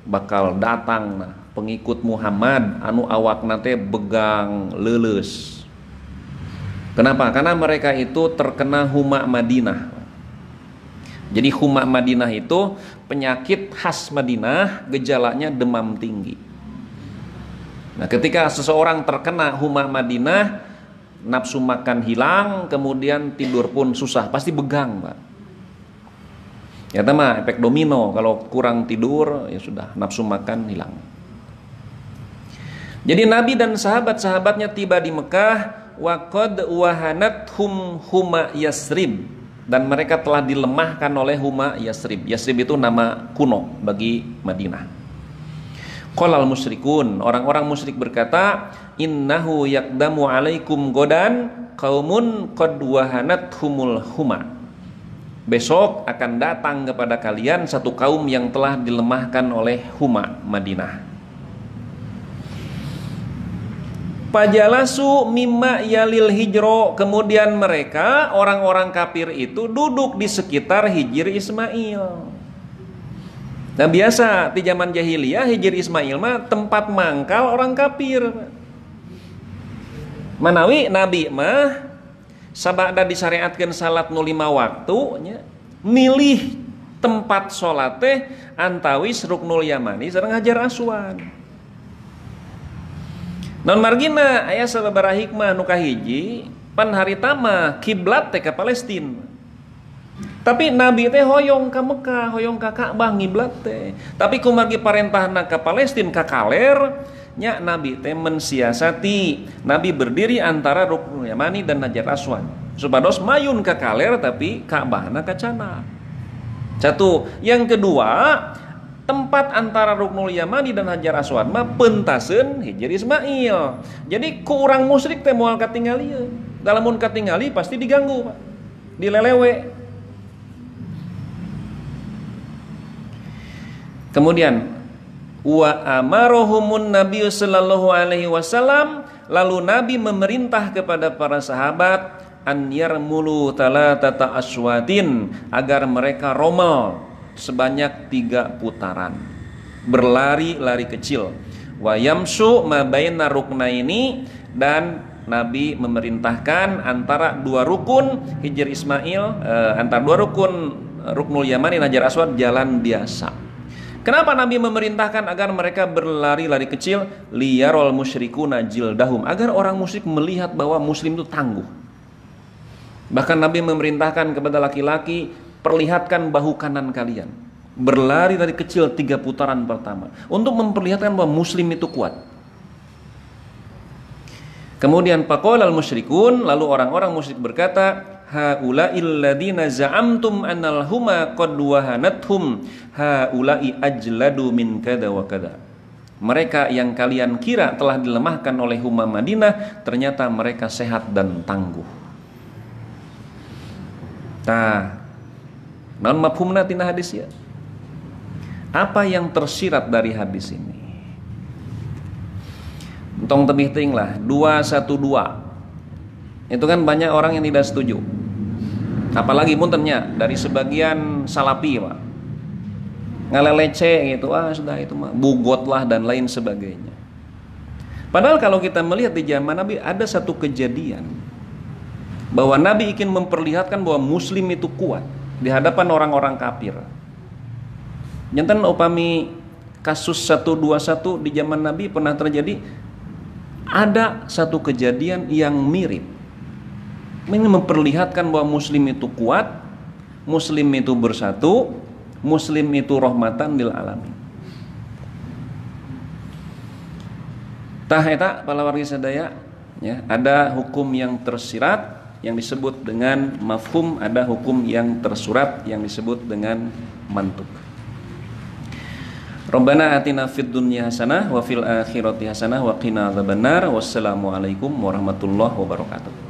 bakal datang nah, pengikut Muhammad anu awak nate begang leuleus. Kenapa? Karena mereka itu terkena huma Madinah. Jadi huma Madinah itu penyakit khas Madinah, gejalanya demam tinggi. Nah, ketika seseorang terkena huma Madinah, nafsu makan hilang, kemudian tidur pun susah, pasti begang, Pak. Ya mah efek domino, kalau kurang tidur ya sudah nafsu makan hilang. Jadi Nabi dan sahabat-sahabatnya tiba di Mekah, waqad wahanat huma Yasrib, dan mereka telah dilemahkan oleh huma Yasrib. Yasrib itu nama kuno bagi Madinah. Qalal musyrikun, orang-orang musyrik berkata, innahu yaqdamu alaikum godan qaumun qad wahanat humul huma. Besok akan datang kepada kalian satu kaum yang telah dilemahkan oleh huma Madinah. Pajalasu mimma yalil hijro, kemudian mereka orang-orang kafir itu duduk di sekitar Hijr Ismail. Nah biasa di zaman jahiliyah Hijr Ismail mah tempat mangkal orang kafir. Manawi Nabi mah sabada disyariatkeun salat nu 5 waktu nya, milih tempat salat teh antawis Ruknul Yamani sareng Hajar Aswad. Non margina aya sababaraha hikmah nu kahiji, pan harita mah kiblat teh ka Palestina. Tapi Nabi teh hoyong ka Mekah, hoyong ka Ka'bah ngiblat teh. Tapi kumargi parentahna ka Palestina ka kaler, nya Nabi teh mensiasati. Nabi berdiri antara Ruknul Yamani dan Hajar Aswad. Supados mayun ka kaler tapi Ka'bahna ka cana. Satu, yang kedua, tempat antara Ruknul Yamani dan Hajar Aswad mah pentaseun Hijr Ismail. Jadi ku urang musyrik teh moal katingali. Dalamun katingali pasti diganggu, Pak. Dilelewe. Kemudian wa amarohumun Nabi sallallahu alaihi wasallam, lalu Nabi memerintah kepada para sahabat an yarmulu talatata aswatin, agar mereka romal sebanyak 3 putaran, berlari-lari kecil. Wa yamsu ma baina ruknaini, dan Nabi memerintahkan antara 2 rukun Hijr Ismail, antara 2 rukun Ruknul Yamani dan Hajar Aswad jalan biasa. Kenapa Nabi memerintahkan agar mereka berlari-lari kecil? Liyarol musyrikuna jildahum, agar orang musyrik melihat bahwa muslim itu tangguh. Bahkan Nabi memerintahkan kepada laki-laki, perlihatkan bahu kanan kalian, berlari dari kecil 3 putaran pertama, untuk memperlihatkan bahwa muslim itu kuat. Kemudian faqala al-musyrikun, lalu orang-orang musyrik berkata, haula'il ladzina za'amtum annal huma qad wahanathum haula'i ajladu min kada wa kada. Mereka yang kalian kira telah dilemahkan oleh huma Madinah, ternyata mereka sehat dan tangguh. Nah, Naon mafhumna tina hadis ya? Apa yang tersirat dari hadis ini? Entong tebih ting lah 212. Itu kan banyak orang yang tidak setuju. Apalagi puntennya dari sebagian salafi Pak. Ngalelece gitu, sudah itu mah bugot lah dan lain sebagainya. Padahal kalau kita melihat di zaman Nabi ada satu kejadian bahwa Nabi ingin memperlihatkan bahwa muslim itu kuat di hadapan orang-orang kafir. Jantan upami kasus 121 di zaman Nabi pernah terjadi, ada satu kejadian yang mirip. Ini memperlihatkan bahwa muslim itu kuat, muslim itu bersatu, muslim itu rahmatan lil alamin. Tah eta para wargi sadaya, ya, ada hukum yang tersirat yang disebut dengan mafhum, ada hukum yang tersurat yang disebut dengan mantuk. Rabbana atina fid dunya hasanah wa fil akhirati hasanah wa qina adzabannar. Wassalamualaikum warahmatullahi wabarakatuh.